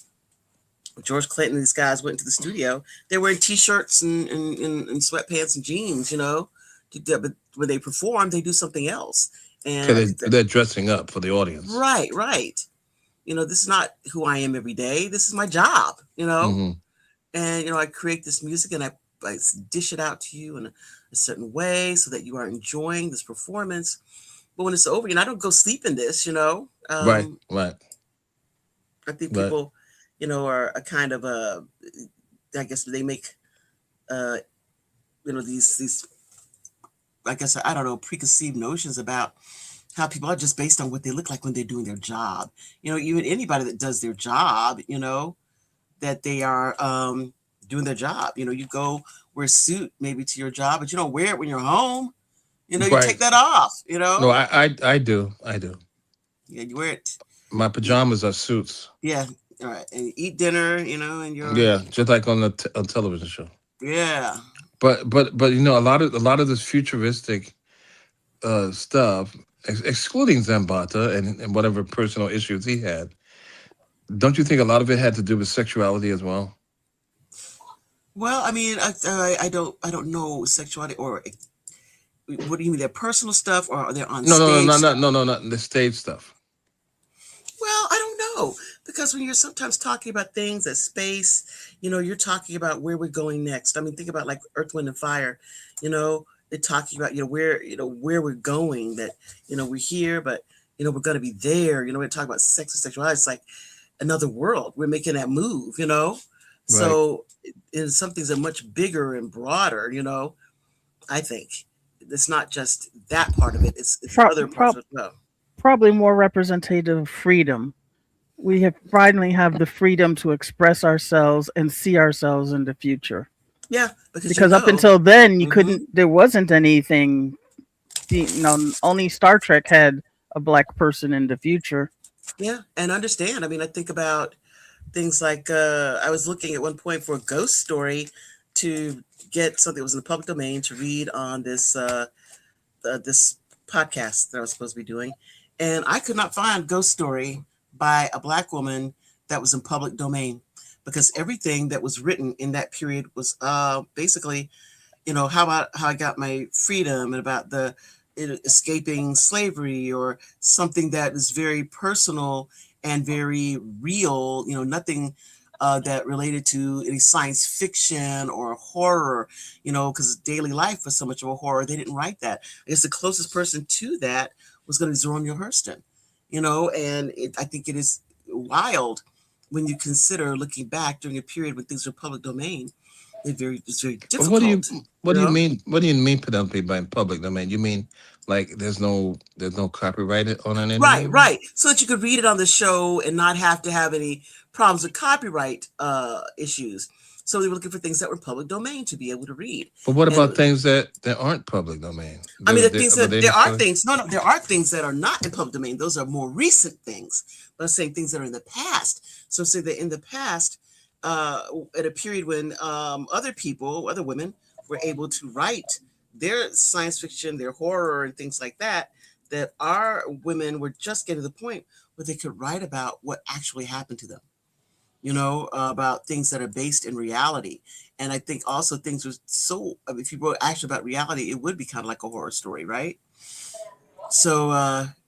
George Clinton, these guys went into the studio, they're wearing t-shirts and sweatpants and jeans, but when they perform, they do something else. So And I think that, they're dressing up for the audience. right, right. This is not who I am every day. This is my job. Hmm. And, I create this music and I dish it out to you in a certain way so that you are enjoying this performance. But when it's over, I don't go sleep in this. Right, right, I think right. people, are a kind of I guess they make, these I guess, I don't know, preconceived notions about how people are just based on what they look like when they're doing their job. Even anybody that does their job, that they are doing their job. You go wear a suit maybe to your job, but you don't wear it when you're home. You Right. take that off, No, I do. I do. Yeah, you wear it. My You, pajamas are suits. yeah, all right. And you eat dinner, and your, Yeah, just like on the on television show. yeah. But a lot of this futuristic stuff, excluding Zambata and whatever personal issues he had, don't you think a lot of it had to do with sexuality as well? Well, I mean, I don't know sexuality, or what do you mean? Their personal stuff, or are they on No, no, stage no, no, stuff? no, no, no, the stage stuff. Well, I don't know, because when you're sometimes talking about things at space, you're talking about where we're going next. I mean, think about like Earth, Wind, and Fire. They're talking about where we're going. That we're here, but we're going to be there. We're talking about sex and sexuality. It's like another world. We're making that move. Right. So, and some things are much bigger and broader. I think it's not just that part of it. It's Pro- other parts pro- of it as well. Probably more representative of freedom. We have finally have the freedom to express ourselves and see ourselves in the future. Yeah, because Because up until then, you hmm couldn't. There wasn't anything. Only Star Trek had a black person in the future. yeah, and understand. I mean, I think about things like I was looking at one point for a ghost story to get something that was in the public domain to read on this podcast that I was supposed to be doing, and I could not find ghost story by a black woman that was in public domain, because everything that was written in that period was basically, how about how I got my freedom, and about the escaping slavery, or something that is very personal and very real, nothing that related to any science fiction or horror, because daily life was so much of a horror. They didn't write that. I guess the closest person to that was going to be Zora Hurston, and I think it is wild when you consider looking back during a period when things were public domain. It's very What do you difficult, what do you mean? What do you mean, Penelope, by public domain? You mean like there's no copyright on it Right, anymore? right. So that you could read it on the show and not have to have any problems with copyright issues. So they were looking for things that were public domain to be able to read. But what And about things that aren't public domain? I mean, the They, things but that they there are necessarily. things. No, there are things that are not in public domain. Those are more recent things. But I'm saying things that are in the past. So say that in the past, at a period when other people, other women, were able to write their science fiction, their horror, and things like that, that our women were just getting to the point where they could write about what actually happened to them. About things that are based in reality. And I think also things were so, I mean, if you wrote actually about reality, it would be kind of like a horror story, right? So,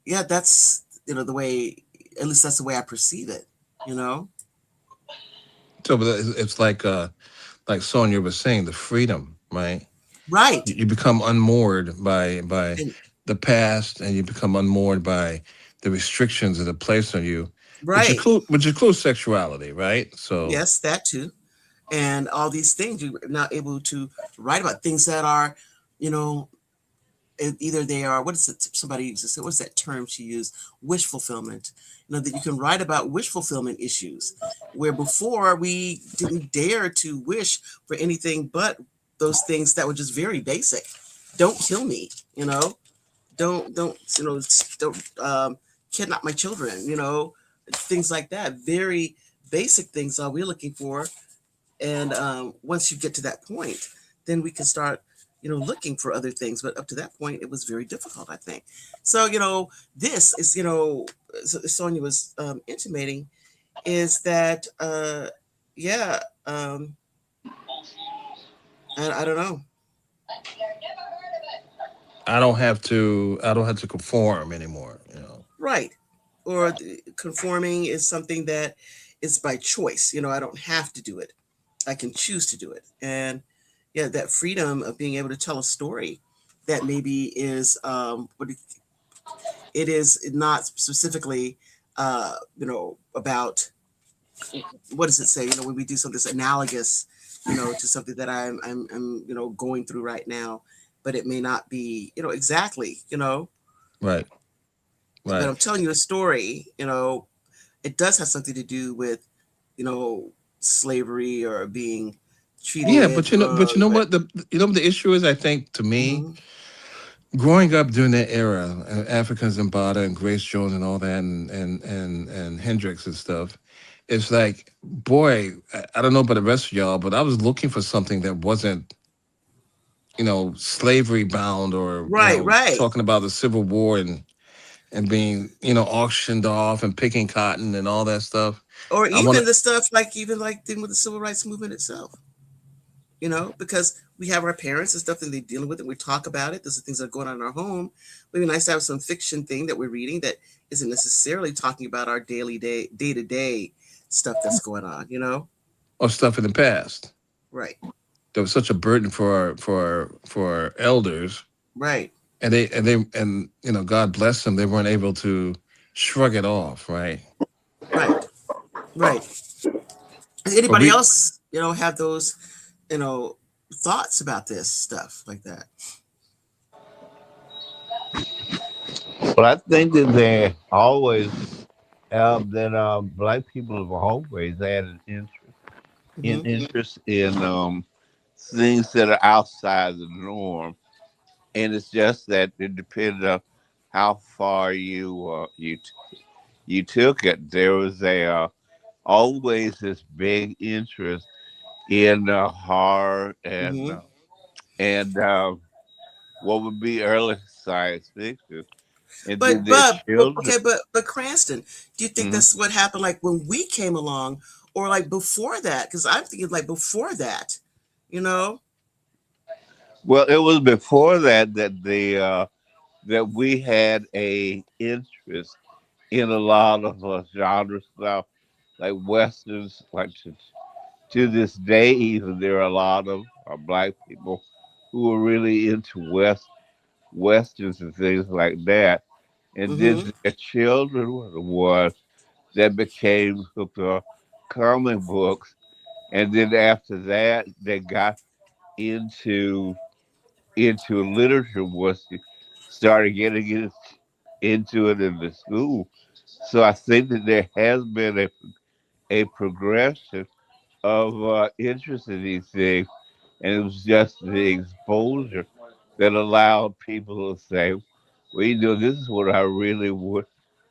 yeah, that's, the way, at least that's the way I perceive it, you know? So, but it's like Sonia was saying, the freedom, right? Right. You become unmoored by And the past, and you become unmoored by the restrictions that are placed on you, right. which includes sexuality, right? So, Yes, that too. And all these things you're now able to write about things that are, you know, either they are, what is it, somebody uses, what's that term she used, wish fulfillment. That you can write about wish fulfillment issues, where before we didn't dare to wish for anything but those things that were just very basic. Don't kill me, don't don't kidnap my children, things like that. Very basic things are we looking for. And once you get to that point, then we can start, looking for other things. But up to that point, it was very difficult, I think. So, this is, Sonia was intimating, is that, yeah, I don't know. I don't have to conform anymore. Right. Or conforming is something that is by choice. I don't have to do it. I can choose to do it. And yeah, that freedom of being able to tell a story that maybe is what it is not specifically about, what does it say, when we do something that's analogous, to something that I'm going through right now. but it may not be, exactly, Right. but Right. I'm telling you a story, it does have something to do with, you know, slavery or being Yeah, treated but you wrong, know but what the issue is. I think to me, mhm, growing up during that era, Africans and Bada and Grace Jones and all that, and Hendrix and stuff, it's like, boy, I don't know about the rest of y'all, but I was looking for something that wasn't, slavery bound, or right, right, talking about the Civil War and being, auctioned off and picking cotton and all that stuff. or I want even to. the stuff like even like thing with the civil rights movement itself, because we have our parents and stuff and they're dealing with it. We talk about it. Those are things that are going on in our home. It'd be nice to have some fiction thing that we're reading that isn't necessarily talking about our day to day stuff that's going on. Or stuff in the past Right, that was such a burden for our elders, right, and God bless them, they weren't able to shrug it off, right? right, right. Does But anybody we else, have those, you know, thoughts about this stuff like that? Well, I think that they always that black people have always had an Hmm. interest in things that are outside the norm, and it's just that it depends on how far you took it. There was a always this big interest in horror Hmm. and what would be early science fiction, and then But their okay, children. but Cranston, do you think Mhm. that's what happened like when we came along, or like before that? Because I'm thinking like before that, you know. Well, it was before that we had a interest in a lot of genre stuff, like westerns. Like to this day, even there are a lot of black people who are really into westerns and things like that. And then Hmm. their children were the ones that became hooked on comic books. And then after that, they got into literature once you started getting into it in the school. So I think that there has been a progression of interest in these things, and it was just the exposure that allowed people to say, well, this is what I really would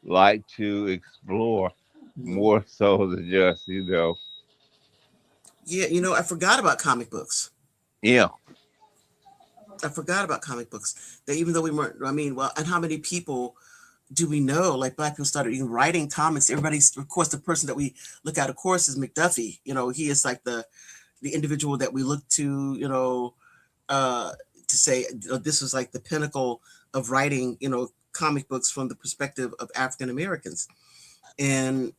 like to explore Hmm. more so than just, Yeah, I forgot about comic books. yeah. I forgot about comic books. That even though we weren't, I mean, well, and how many people do we know? Like black people started even writing comics. Everybody's, of course, the person that we look at, of course, is McDuffie. He is like the individual that we look to, uh, to say this was like the pinnacle of writing, comic books from the perspective of African Americans. And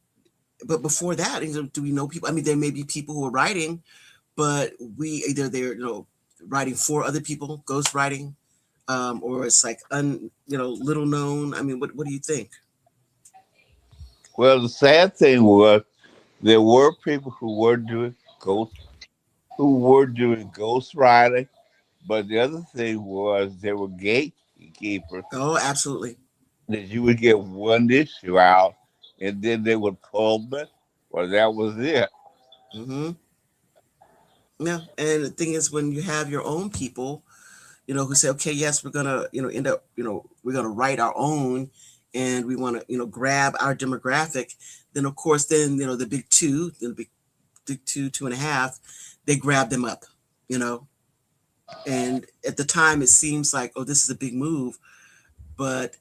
but before that, do we know people? I mean, there may be people who are writing, but we either they're writing for other people, ghost writing, or it's like little known. I mean, what do you think? Well, the sad thing was there were people who were doing ghost writing, but the other thing was there were gatekeepers Oh, absolutely. that you would get one issue out, and then they would pull it. Well, that was it. Hmm. Yeah, and the thing is, when you have your own people, who say, okay, yes, we're gonna, end up, we're gonna write our own, and we want to, grab our demographic. Then, of course, then the big two, big two, two and a half, they grab them up, you know. And at the time, it seems like, oh, this is a big move, but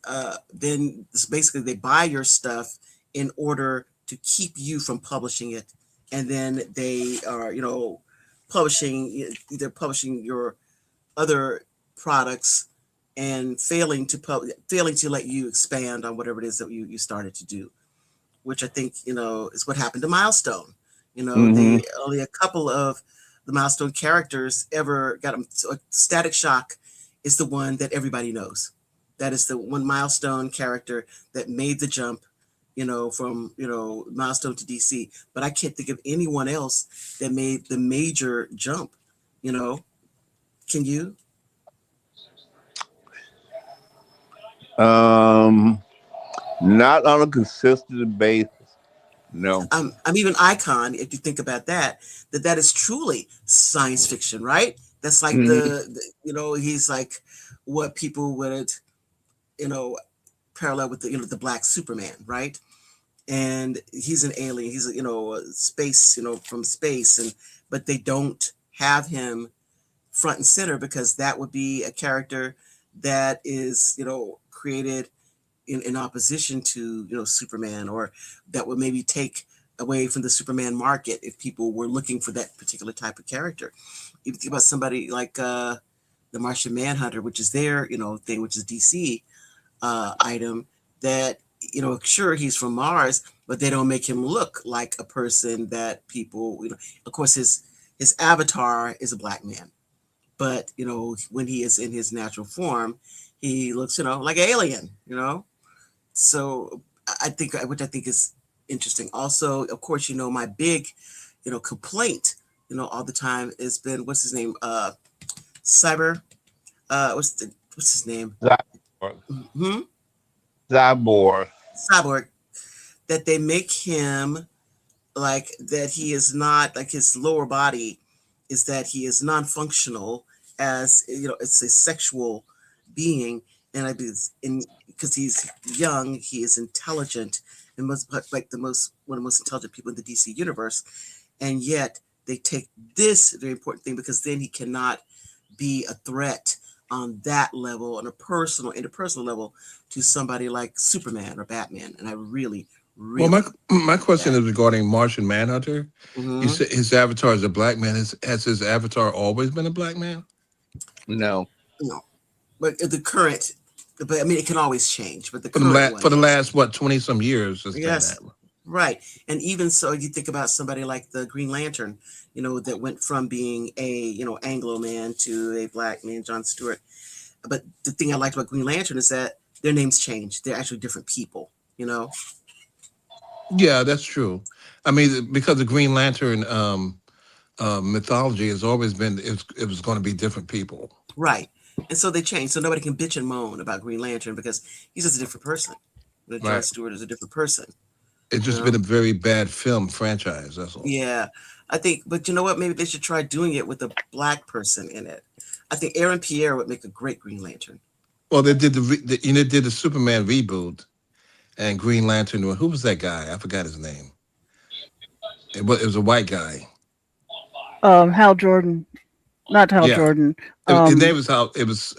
then it's basically they buy your stuff in order to keep you from publishing it, and then they are, either publishing your other products and failing to let you expand on whatever it is that you started to do, which I think is what happened to Milestone. Hmm. They only a couple of the Milestone characters ever got them. So Static Shock is the one that everybody knows. That is the one Milestone character that made the jump, from Milestone to DC. But I can't think of anyone else that made the major jump. You know, can you? Not on a consistent basis. No. I'm even Icon. If you think about that, that is truly science fiction, right? That's like he's like what people would, you know, parallel with the black Superman, right? And he's an alien. He's space, from space, but they don't have him front and center because that would be a character that is, created in opposition to, Superman, or that would maybe take away from the Superman market if people were looking for that particular type of character. If you think about somebody like the Martian Manhunter, which is their, thing, which is DC item, that, sure, he's from Mars, but they don't make him look like a person that people, of course, his avatar is a black man. But, when he is in his natural form, he looks, like an alien, So which I think is interesting. Also, of course, my big, complaint, all the time has been, what's his name? Cyber, what's his name? Cyborg. Hmm? Cyborg. That they make him like that he is not, like his lower body is that he is non-functional as, it's a sexual being. And because he's young, he is intelligent and one of the most intelligent people in the DC universe. And yet they take this very important thing because then he cannot be a threat on that level, on a interpersonal level, to somebody like Superman or Batman. And I really. Well, my question is regarding Martian Manhunter. Mm-hmm. You said his avatar is a black man. Has his avatar always been a black man? No. But the current, but I mean, it can always change. But for the last 20-some years, yes, right. And even so, you think about somebody like the Green Lantern, that went from being a Anglo man to a black man, John Stewart. But the thing I liked about Green Lantern is that their names change. They're actually different people. Yeah, that's true. I mean, because the Green Lantern mythology has always been it was going to be different people. Right. And so they changed. So nobody can bitch and moan about Green Lantern because he's just a different person. But John Stewart is a different person. It's just been a very bad film franchise. That's all. Yeah. I think, but you know what? Maybe they should try doing it with a black person in it. I think Aaron Pierre would make a great Green Lantern. Well, they did the Superman reboot. And Green Lantern, who was that guy? I forgot his name. It was a white guy. Hal Jordan, not Hal Jordan. His name was Hal. It was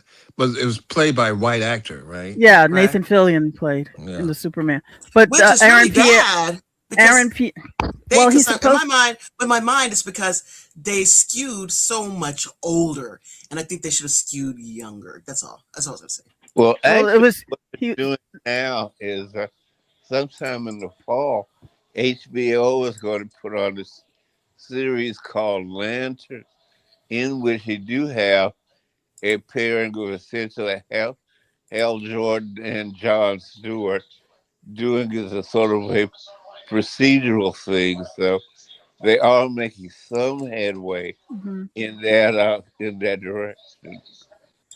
played by a white actor, right? Yeah, right. Nathan Fillion played in the Superman. But which is Aaron really bad. Aaron Pierre. Well, he's supposed. In my mind, it's because they skewed so much older, and I think they should have skewed younger. That's all. That's all I was gonna say. Well, actually, it was what they're doing now is sometime in the fall, HBO is going to put on this series called Lantern, in which you do have a pairing of essentially Hal Jordan and John Stewart doing as a sort of a procedural thing. So they are making some headway in that direction.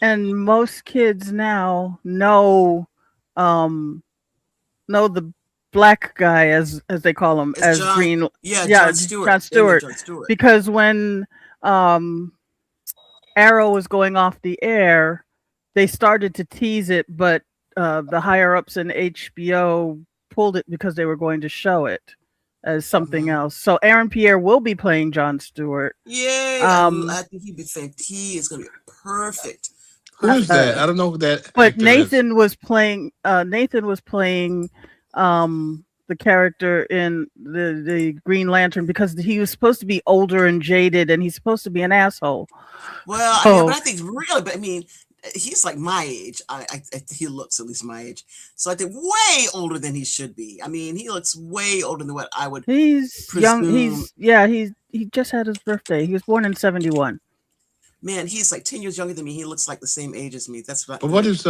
And most kids now know the black guy, as they call him, as John, Green. John Stewart. John Stewart. Because when Arrow was going off the air, they started to tease it, but the higher ups in HBO pulled it because they were going to show it as something else. So Aaron Pierre will be playing John Stewart. Yay! I think he is going to be perfect. Who's that? I don't know who that. But Nathan was playing. Nathan was playing the character in the Green Lantern because he was supposed to be older and jaded, and he's supposed to be an asshole. Well, so, but I think really, but I mean, he's like my age. He looks at least my age, so I think way older than he should be. I mean, he looks way older than what I would. He's presume. Young. He just had his birthday. He was born in 1971. Man, he's like 10 years younger than me. He looks like the same age as me. That's right. But what is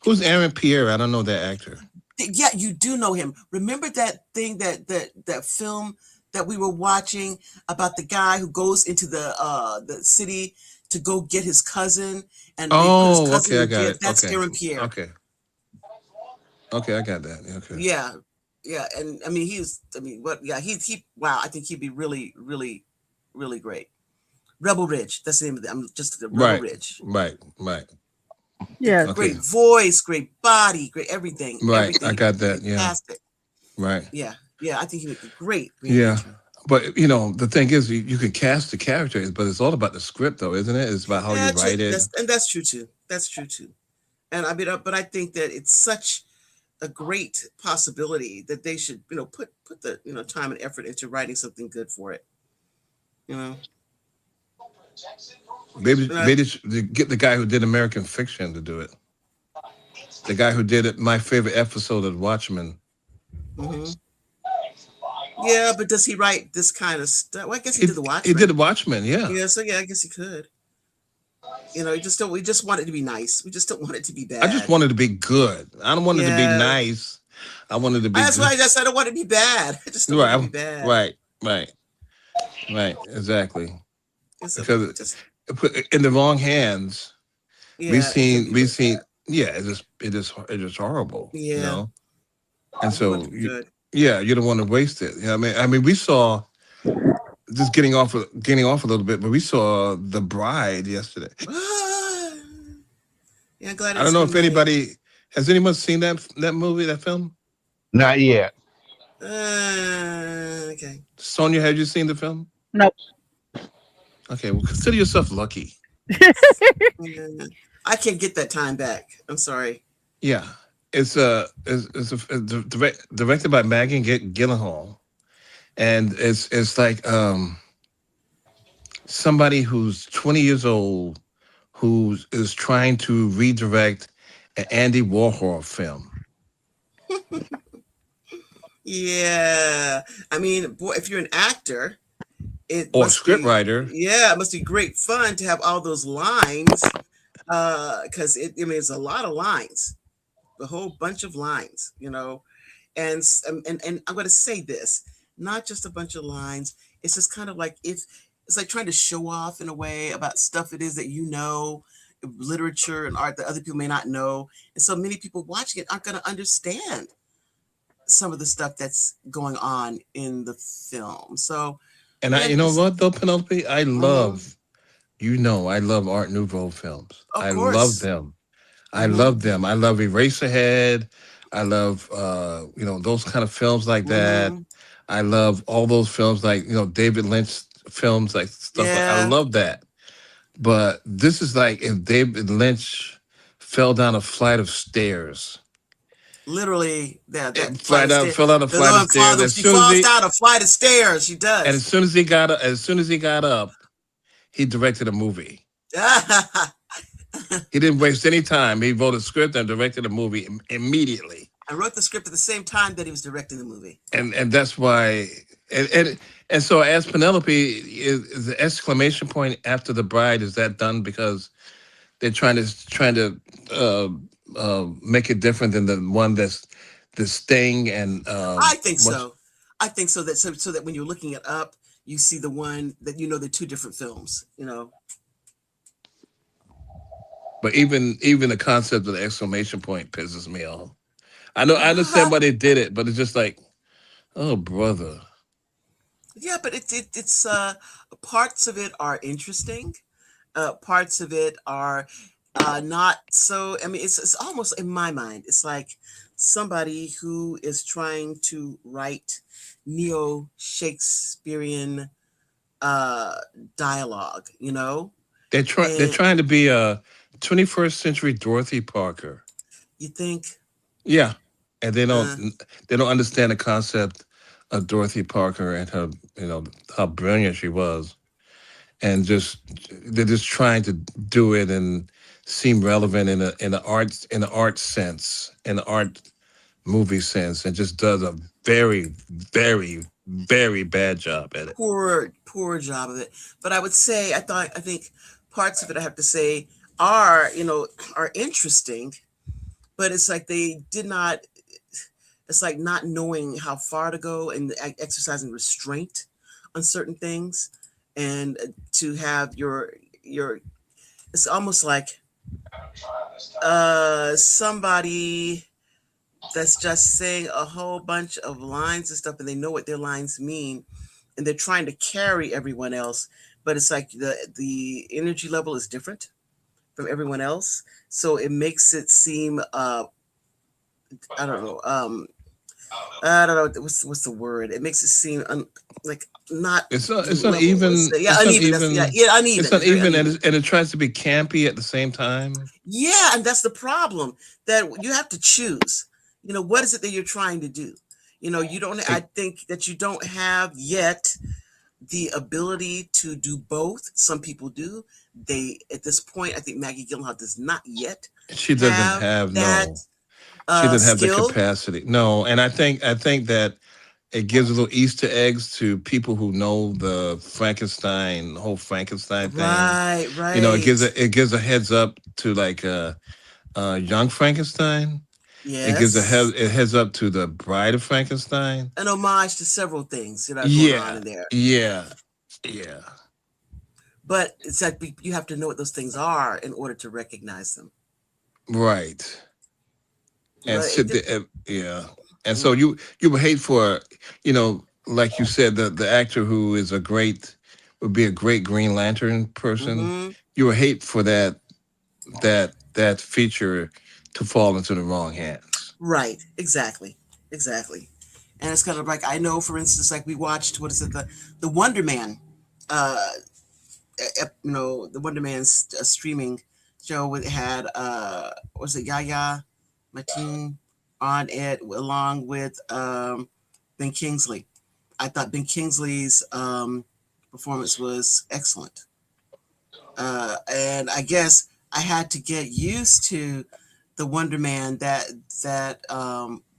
who's Aaron Pierre? I don't know that actor. Yeah, you do know him. Remember that thing that film that we were watching about the guy who goes into the city to go get his cousin and they put his cousin okay, I in got jail? it. That's okay. Aaron Pierre. Okay. Okay, I got that. Okay. Yeah, yeah, and I mean he's. I mean, what? Yeah, he. Wow, I think he'd be really, really, really great. Rebel Ridge. That's the name of it. I'm just the Rebel Right. Ridge. Right. Right. Yeah. Okay. Great voice, great body, great everything, Right. I everything. got that. Yeah. Fantastic. Right. Yeah, yeah. I think he would be great Green Yeah. Lantern. But the thing is, you can cast the characters, but it's all about the script, though, isn't it? It's about how you write it. That's true too. That's true too. And I mean, but I think that it's such a great possibility that they should, put the time and effort into writing something good for it. You know, Maybe and maybe they get the guy who did American Fiction to do it. The guy who did it, my favorite episode of Watchmen. mhm. Yeah, but does he write this kind of stuff? Well, I guess he did the He did Watchmen. the Watchmen. Yeah. Yeah, so yeah, I guess he could. You just don't. We just want it to be nice. We just don't want it to be I just bad. wanted to be good. I don't want it to be Yeah, nice. I wanted to be that's why good. I just I don't want it to be bad. I just don't want it to be Right. bad. Right. Right. Right. Exactly. It's a Because just in the wrong hands, we've yeah, it could seen be we've really seen bad. yeah, it is horrible, Yeah, and we want it so to be good. yeah, you don't want to waste it. I mean, we saw just getting off a little bit, but we saw The Bride yesterday. Yeah, I'm glad I don't it's know been if made. anybody has anyone seen that movie, that film. Not yet. Okay. Sonia, have you seen the film? Nope. Okay, well, consider yourself lucky. Yeah. I can't get that time back. I'm sorry. Yeah, it's directed by Maggie Gyllenhaal, and it's like somebody who's 20 years old who is trying to redirect an Andy Warhol film Yeah. I mean, boy, if you're an actor, it or a must be scriptwriter. yeah, it must be great fun to have all those lines. Because it's a lot of lines, a whole bunch of lines. And I'm going to say this, not just a bunch of lines. It's just kind of like if it's like trying to show off in a way about stuff it is that literature and art that other people may not know. And so many people watching it aren't going to understand some of the stuff that's going on in the film. So And yeah, you know what though, Penelope, mhm, I love Art Nouveau films. of I love course. them. I Hmm. love them. I love Eraserhead. I love those kind of films like that. Hmm. I love all those films like David Lynch films, like stuff like I Yeah, love that. But this is like if David Lynch fell down a flight of stairs. literally, that It flight flight of out stairs. fell down a The flight of little stairs. father, As she soon as falls he down a flight of stairs. She and as does. soon as he got up, he directed a movie. I He didn't waste any time. He wrote a script and directed a movie immediately. wrote the script at the same time that he was directing the movie. And that's why and so as Penelope is the exclamation point after The Bride, is that done because they're trying to make it different than the one that's the Sting and I think what's so. I think so that when you're looking it up, you see the one that they're two different films. but even the concept of the exclamation point pisses me off. I understand why they did it, but it's just like, oh brother. Yeah, but it's parts of it are interesting. Parts of it are not so. I mean, it's almost in my mind. It's like somebody who is trying to write neo Shakespearean uh, dialogue. They're And trying to be a 21st century Dorothy Parker. you think, Yeah, and they don't uh, they don't understand the concept of Dorothy Parker and her how brilliant she was, and they're just trying to do it and seem relevant in the art sense, in the art movie sense, and just does a very very very bad job at it. poor job of it. But I think parts of it I have to say are interesting, but it's like they did not. It's like not knowing how far to go and exercising restraint on certain things, and to have your. It's almost like somebody that's just saying a whole bunch of lines and stuff, and they know what their lines mean, and they're trying to carry everyone else, but it's like the energy level is different from everyone else, so it makes it seem I don't know I don't know what's the word. It makes it seem like not It's level. uneven. Yeah, It's uneven. That's uneven. yeah, It's uneven. It's very uneven, uneven. and it tries to be campy at the same time. Yeah, and that's the problem, that you have to choose. What is it that you're trying to do? You don't. I It, think that you don't have yet the ability to do both. Some people do. They at this point, I think Maggie Gyllenhaal does not yet she doesn't have have that no. She doesn't have the skill. capacity. No, and I think that it gives a little Easter eggs to people who know the whole Frankenstein thing. Right, It right. gives a heads up to like young Frankenstein. Yes. It heads up to the Bride of Frankenstein. An homage to several things that are going on Yeah, in there. yeah, yeah. But it's like you have to know what those things are in order to recognize them. Right. And But it sit did. there, yeah. And so Mm-hmm. you would hate for, like you said, the actor who is a great would be a great Green Lantern person. Mm-hmm. You would hate for that feature to fall into the wrong hands. Right. Exactly. Exactly. And it's kind of like, I know, for instance, like we watched, what is it, the Wonder Man, uh, the Wonder Man's streaming show. It had was it Yaya Mateen on it along with Ben Kingsley. I thought Ben Kingsley's performance was excellent. And I guess I had to get used to the Wonder Man, that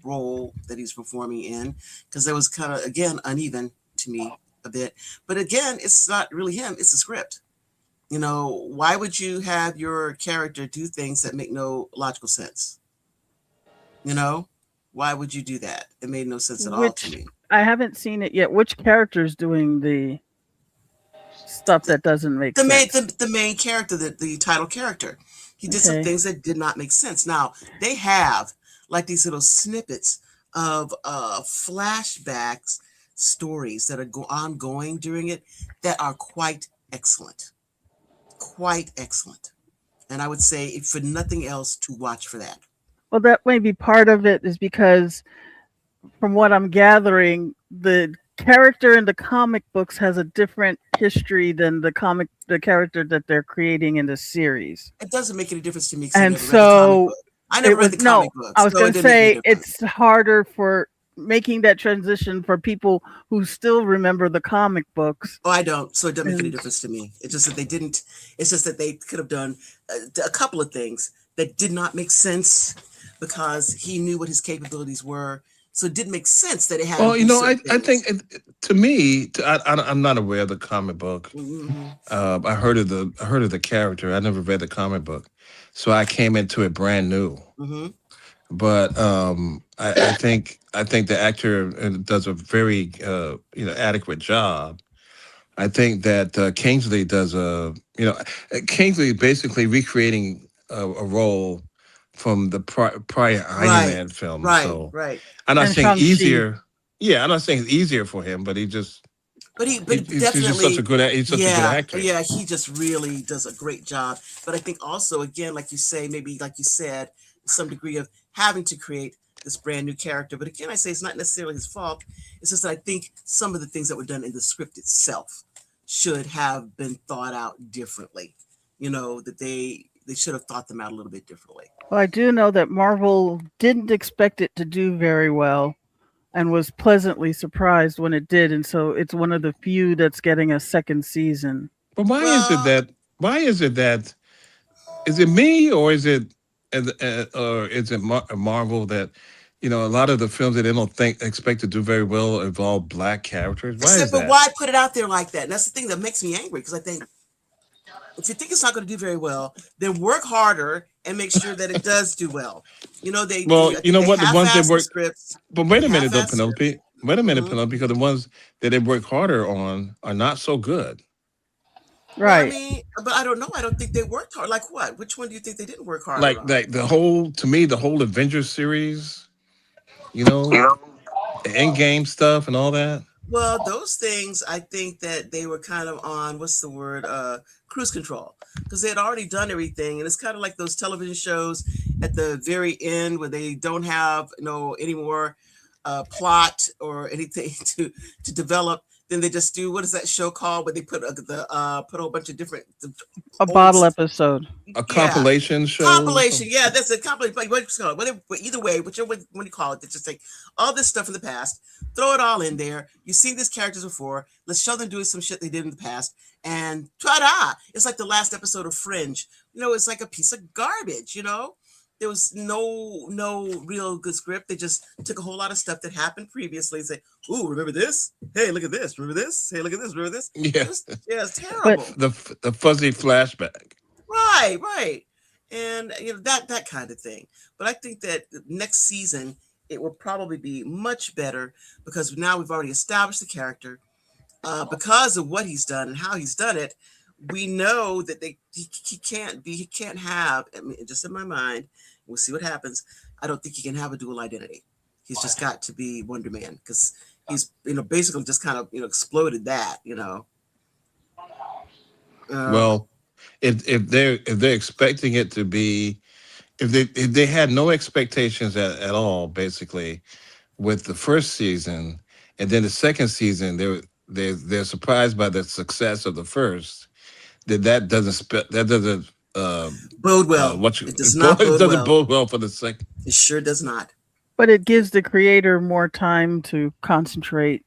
role that he's performing in, because it was kind of, again, uneven to me a bit. But again, it's not really him; it's the script. Why would you have your character do things that make no logical sense? You know, why would you do that? It made no sense at all to Which me. I haven't seen it yet. Which character's doing the stuff The, that doesn't make the main sense? the main character, the title character, he did some Okay. things that did not make sense. Now they have like these little snippets of flashbacks, stories that are ongoing during it, that are quite excellent. And I would say, if for nothing else, to watch for that. Well, that may be part of it, is because from what I'm gathering, the character in the comic books has a different history than the character that they're creating in the series. It doesn't make any difference to me because I And never read the comic so book. I it never read was the no, comic book, I was so going it to didn't make any say difference. it's harder for making that transition for people who still remember the comic books. Oh, I don't, so it doesn't make any And difference to me. It's just that they didn't. It's just that they could have done a couple of things that did not make sense because he knew what his capabilities were. So it didn't make sense that they had him Well, do I, certain I think things. to me, I'm not aware of the comic book. Hmm. I heard of the character. I never read the comic book, so I came into it brand new. Hmm. But I think the actor does a very adequate job. I think that Kingsley does Kingsley basically recreating a role from the prior Iron Right, Man film. right, So right. I'm not and saying Shang-Chi. easier. Yeah, I'm not saying it's easier for him, but But he's just such a definitely, he's such a good yeah, actor. yeah, he just really does a great job. But I think also, again, like you say, maybe like you said, some degree of having to create this brand new character. But again, I say it's not necessarily his fault. It's just that I think some of the things that were done in the script itself should have been thought out differently. That they should have thought them out a little bit differently. Well, I do know that Marvel didn't expect it to do very well and was pleasantly surprised when it did, and so it's one of the few that's getting a second season. But why is it Well, that? Why is it that? Is it me or is it or is it Marvel that a lot of the films that they don't think expect to do very well involve black characters? I Why said, is but that? why put it out there like that? And that's the thing that makes me angry, because I think if you think it's not going to do very well, then work harder and make sure that it does do well. Well, I you think know they what? The ones that half-ass the work. scripts. But They wait a minute, though, half-ass the scripts. Penelope. Wait a minute, Hmm. Penelope, because the ones that they work harder on are not so good. Well, I Right. mean, but I don't know. I don't think they worked hard. Like what? Which one do you think they didn't work harder Like on? to me, the whole Avengers series. You know, in game stuff and all that. Well, those things, I think that they were kind of on, what's the word, cruise control, because they had already done everything. And it's kind of like those television shows at the very end where they don't have, any more plot or anything to develop. Then they just do, what is that show called, where they put put a whole bunch of different A old, bottle episode. A yeah, compilation show. compilation. Yeah, that's a compilation. Like, what's it called? Either way, whichever when you call it, they just take all this stuff from the past, throw it all in there. You've seen these characters before. Let's show them doing some shit they did in the past, and ta-da! It's like the last episode of Fringe. It's like a piece of garbage. There was no real good script. They just took a whole lot of stuff that happened previously and say, "Ooh, remember this? Hey, look at this. Remember this? Hey, look at this. Remember this?" Yeah, It's terrible. the fuzzy flashback. Right. And that kind of thing. But I think that next season it will probably be much better because now we've already established the character. Because of what he's done and how he's done it, we know that he can't have. I mean, just in my mind, we'll see what happens. I don't think he can have a dual identity. He's just got to be Wonder Man because he's basically just kind of exploded that. Well, if they're expecting it to be, if they had no expectations at all, basically, with the first season, and then the second season, they're surprised by the success of the first. That doesn't bode well. It does not it bode doesn't well. bode well for the second. It sure does not. But it gives the creator more time to concentrate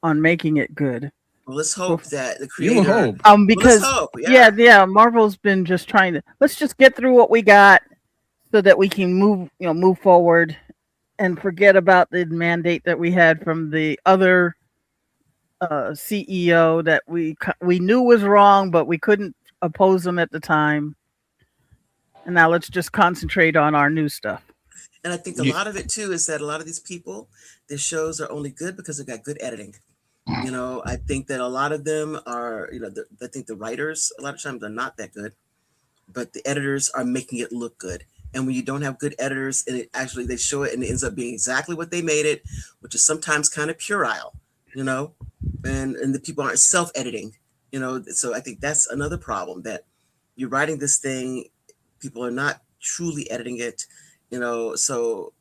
on making it good. Well, let's hope that the You would creator. hope. Because Well, let's hope, yeah, Marvel's been just trying to let's just get through what we got so that we can move forward and forget about the mandate that we had from the other CEO that we knew was wrong, but we couldn't oppose them at the time. And now let's just concentrate on our new stuff. And I think a lot of it too is that a lot of these people, their shows are only good because they've got good editing. I think that a lot of them are, I think the writers a lot of times are not that good, but the editors are making it look good. And when you don't have good editors and they show it and it ends up being exactly what they made it, which is sometimes kind of puerile, and the people aren't self-editing, so I think that's another problem, that you're writing this thing, people are not truly editing it, so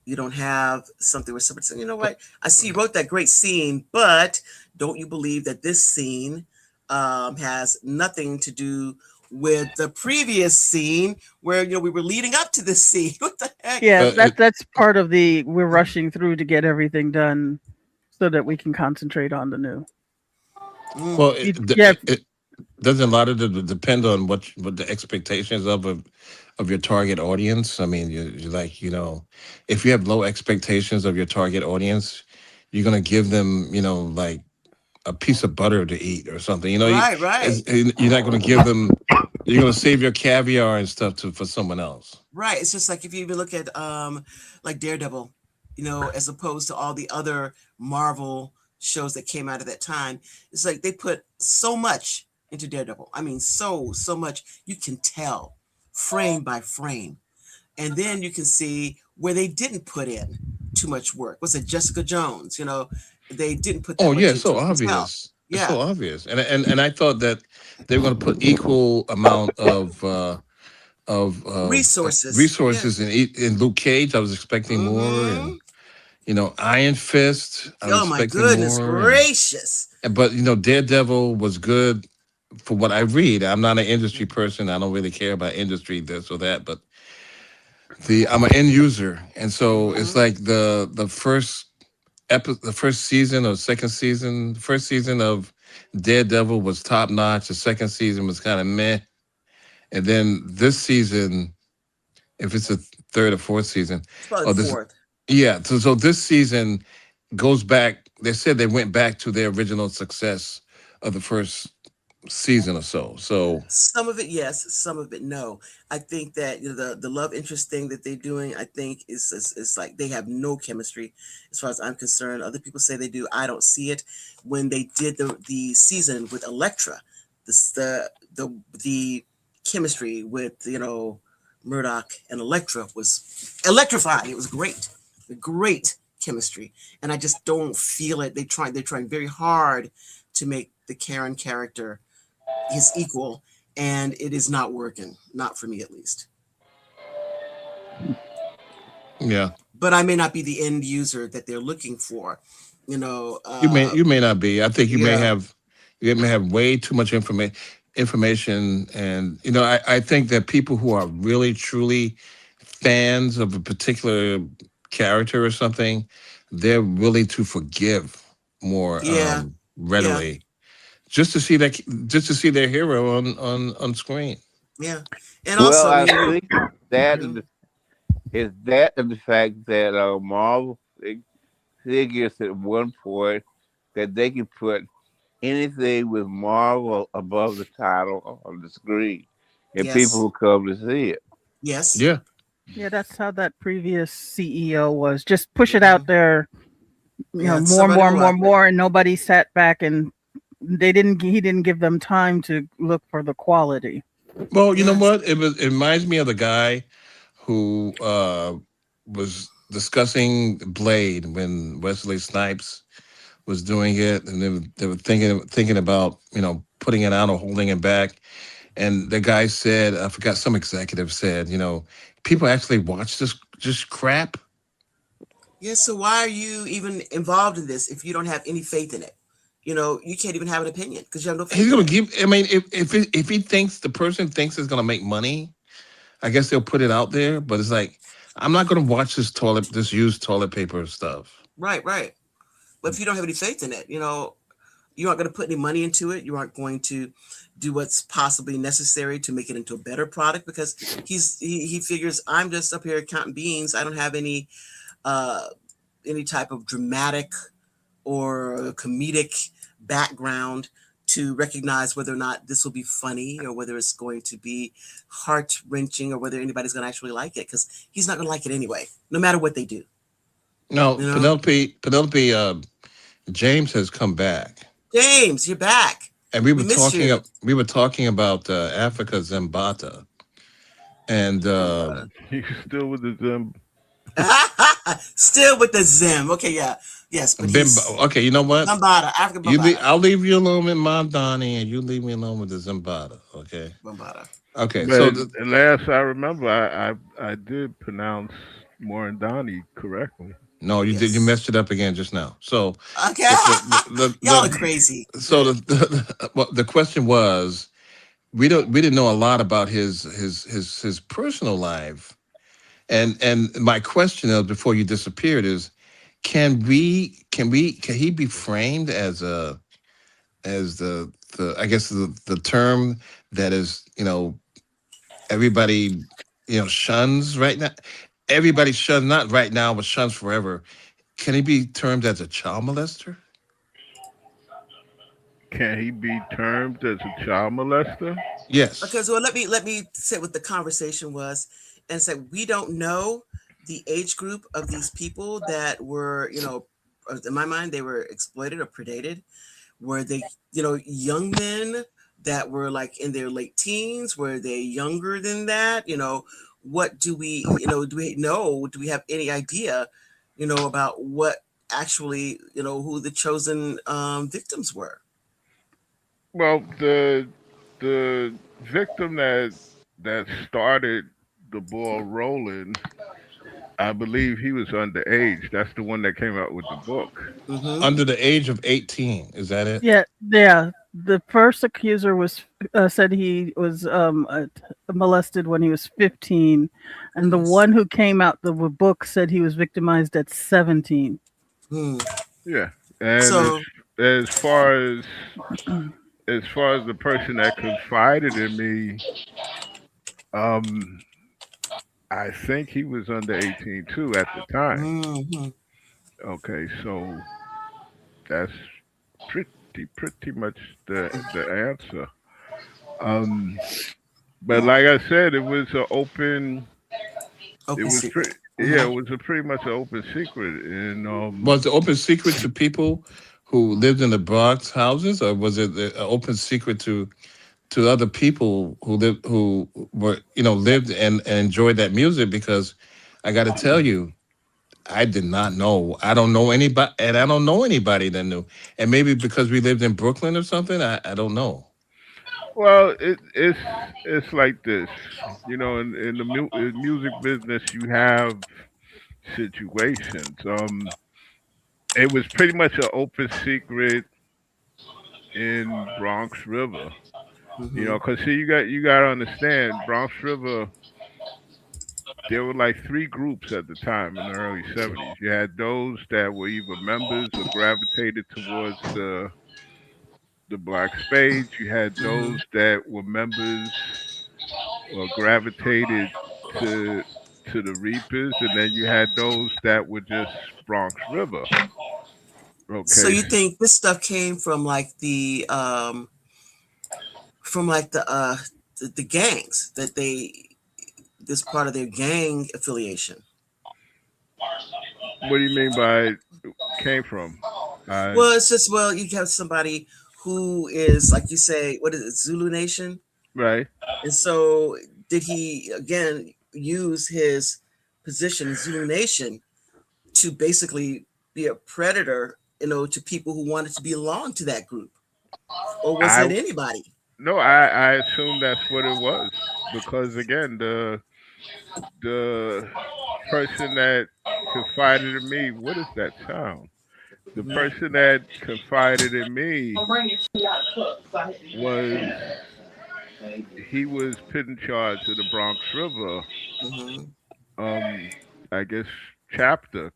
you don't have something where somebody saying, what, I see you wrote that great scene, but don't you believe that this scene has nothing to do with the previous scene where we were leading up to this scene? What the heck? Yeah, that's part of we're rushing through to get everything done so that we can concentrate on the new. Well, it doesn't a lot of it depend on what the expectations of your target audience. I mean, you're like, if you have low expectations of your target audience, you're gonna give them, like a piece of butter to eat or something. Right. You're not gonna give them. You're gonna save your caviar and stuff for someone else. Right. It's just like if you even look at like Daredevil, as opposed to all the other Marvel shows that came out of that time. It's like they put so much into Daredevil. I mean, so much. You can tell frame by frame. And then you can see where they didn't put in too much work. What's it, Jessica Jones? They didn't put that much into so it obvious. themselves. It's so obvious. And I thought that they were going to put equal amount of resources in Luke Cage. I was expecting more, and Iron Fist. I was my expecting goodness more, gracious! But Daredevil was good for what I read. I'm not an industry person. I don't really care about industry this or that, but I'm an end user, and so it's like the first season or second season. The first season of Daredevil was top notch. The second season was kind of meh, and then this season, if it's a third or fourth season, fourth. Yeah, so this season goes back. They said they went back to their original success of the first season or so. So some of it yes, some of it no. I think that the love interest thing that they're doing, I think is like they have no chemistry as far as I'm concerned. Other people say they do. I don't see it. When they did the season with Elektra, the chemistry with Murdoch and Elektra was electrifying. It was great. great chemistry, and I just don't feel it. They're trying very hard to make the Karen character his equal, and it is not working, not for me at least. Yeah. But I may not be the end user that they're looking for, you know. You may not be. I think Yeah, you may have way too much information, and I think that people who are really truly fans of a particular character or something, they're willing to forgive more yeah, yeah, readily just to see their hero on screen. yeah. And Well, also, I you know, think that mhm. is that and the fact that Marvel figures at one point that they can put anything with Marvel above the title on the screen, and people Yes, will come to see it. yes, Yeah. Yeah, that's how that previous CEO was. Just push it hmm, out there, yeah. more, Somebody more, will more, like it. more, and nobody sat back and he didn't give them time to look for the quality. Well, you know Yes, what? It reminds me of the guy who was discussing Blade when Wesley Snipes was doing it, and they were thinking about putting it out or holding it back. And the guy said, I forgot, some executive said, people actually watch this just crap. yes. So why are you even involved in this if you don't have any faith in it? You know, you can't even have an opinion because you have no He's faith in gonna it. give. I mean, if he thinks the person thinks it's gonna make money, I guess they'll put it out there. But it's like, I'm not gonna watch this used toilet paper stuff. Right, right. But if you don't have any faith in it, you know, you aren't going to put any money into it. You aren't going to do what's possibly necessary to make it into a better product because he figures I'm just up here counting beans. I don't have uh any type of dramatic or comedic background to recognize whether or not this will be funny or whether it's going to be heart wrenching or whether anybody's going to actually like it because he's not going to like it anyway, no matter what they do. No, You know, Penelope James has come back, James, you're back. and we We were missed talking you. up. We were talking about Africa Zambata, and He's still with the Zim. Still with the Zim. Okay, yeah. Yes, but Bimba. he's Okay, you know what? Bambata, Africa Bambata. I'll leave you alone with Mom Donnie, and you leave me alone with the Zimbada. Okay. Bambata. Okay. So But last I remember, I did pronounce Morandani correctly. no, you did. You Yes. messed it up again just now. So Okay. the Y'all are crazy. so Good. the question was, we didn't know a lot about his personal life, and my question before you disappeared is, can he be framed as the I guess the term that is everybody shuns right now. Everybody shuns, not right now, but shuns forever. Can he be termed as a child molester? Can he be termed as a child molester? Okay, Yes. so let me say what the conversation was and say we don't know the age group of these people that were, in my mind, they were exploited or predated. Were they, young men that were like in their late teens? Were they younger than that? What do we, do we know? Do we have any idea, about what actually, who the chosen victims were? Well, the victim that started the ball rolling, I believe he was underage. That's the one that came out with the book. Mm-hmm. Under the age of 18. Is that it? Yeah, yeah. The first accuser was said he was molested when he was 15, and the Goodness. one who came out the book said he was victimized at 17. Hmm. Yeah, and So, as far as as far as the person that confided in me, um, I think he was under 18 too at the time. mhm. Okay, so that's pretty much the answer. Um, but Well, like I said, it was an open. It open was secret. pretty. Yeah, Hmm. it was a pretty much an open secret, and Was it open secret to people who lived in the Bronx houses, or was it an open secret to other people who were lived and enjoyed that music? Because I got to tell you, I did not know. I don't know anybody, and I don't know anybody that knew. And maybe because we lived in Brooklyn or something, I don't know. Well, it's like this, in the music business, you have situations. It was pretty much an open secret in Bronx River, Mm-hmm. because see, you got to understand, Bronx River. There were like three groups at the time in the early '70s. You had those that were either members or gravitated towards the black spades. You had Mm-hmm. those that were members or gravitated to the Reapers, and then you had those that were just Bronx River. So Okay, you think this stuff came from like the gangs that they this part of their gang affiliation? what do you mean by came from? I Well, it's just you have somebody who is like you say, what is it, Zulu Nation? Right. And so did he again use his position in Zulu Nation to basically be a predator, to people who wanted to belong to that group? Or was I it anybody? No, I assume that's what it was because again, the person that confided in me, what is that sound? The Hmm. person that confided in me was he was put in charge of the Bronx River, Hmm. um, I guess chapter,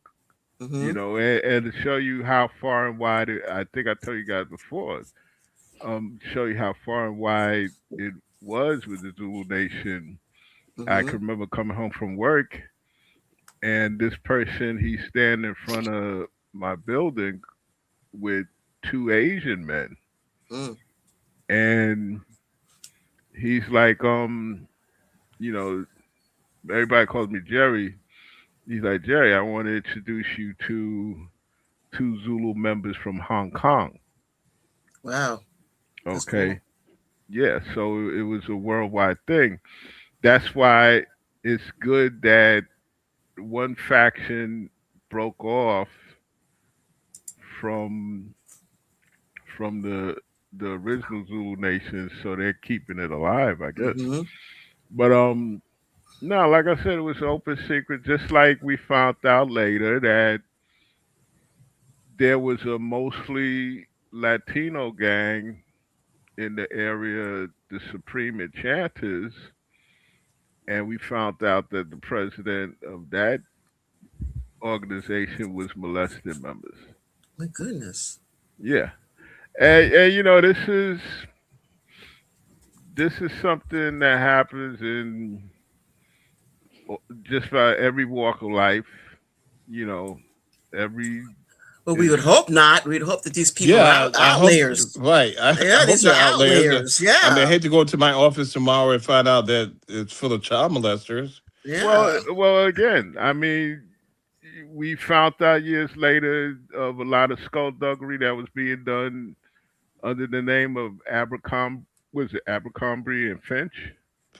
Hmm. and to show you how far and wide I think I told you guys before, show you how far and wide it was with the Zulu Nation. I Hmm. can remember coming home from work and this person he's standing in front of my building with two Asian men, Mm. and he's like, you know, everybody calls me Jerry. He's like, Jerry, I want to introduce you to two Zulu members from Hong Kong. Wow, that's Okay. cool. Yeah, so it was a worldwide thing. That's why it's good that one faction broke off from the original Zulu nation, so they're keeping it alive, I guess. Hmm. But no, like I said, it was an open secret. Just like we found out later that there was a mostly Latino gang in the area, the Supreme Enchanters, and we found out that the president of that organization was molesting members. My goodness. Yeah, and this is something that happens in just about every walk of life. You know, every Well, we would in hope not. We'd hope that these people are Yeah, I hope outliers. right. I Yeah, hope these are they're outliers. outliers. I mean, I Yeah, hate to go to my office tomorrow and find out that it's full of child molesters. yeah. well again. I mean, we found out years later of a lot of skullduggery that was being done under the name of Was it Abercrombie and Finch?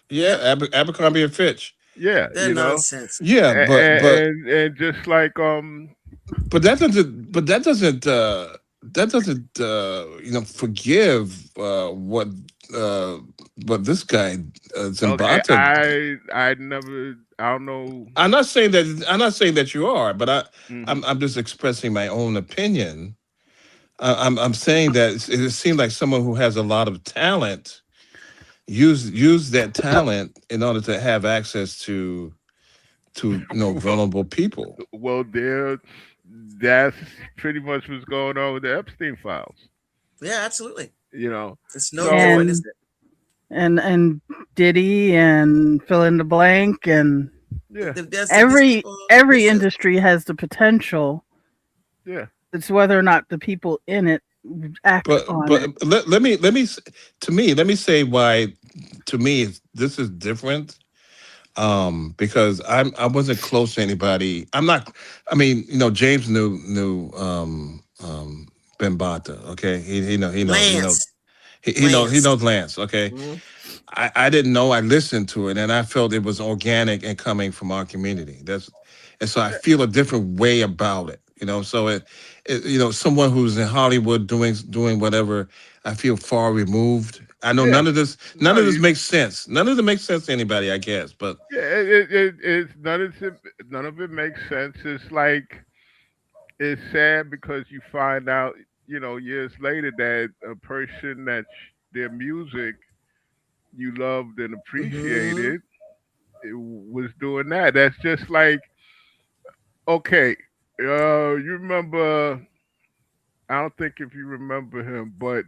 Yeah, Yep. Abercrombie and Fitch. Yeah, They're nonsense. Yeah, and just like that doesn't forgive uh what this guy okay, Zimbabwe. I never I don't know. I'm not saying that you are, but Hmm. I'm just expressing my own opinion. I'm saying that it seems like someone who has a lot of talent use that talent in order to have access to vulnerable people. Well, that's pretty much what's going on with the Epstein files. Yeah, absolutely. You know, It's no so different, is And it? and Diddy and fill in the blank and yeah, These every people. every Listen. industry has the potential. yeah. It's whether or not the people in it act But on it. but let me say why to me this is different. Because I wasn't close to anybody. I'm not. I mean, James knew Bambata. Okay, he knows. Lance. He Lance. knows Lance. Okay, Mhm. I didn't know. I listened to it, and I felt it was organic and coming from our community. And so I feel a different way about it. So someone who's in Hollywood doing whatever, I feel far removed. I know Yeah. none No, of this you, makes sense. None of it makes sense to anybody, I guess. But yeah, it's none of it makes sense. It's like it's sad because you find out, years later that a person that their music you loved and Mhm. appreciated was doing that. That's just like, okay, you remember? I don't think if you remember him, but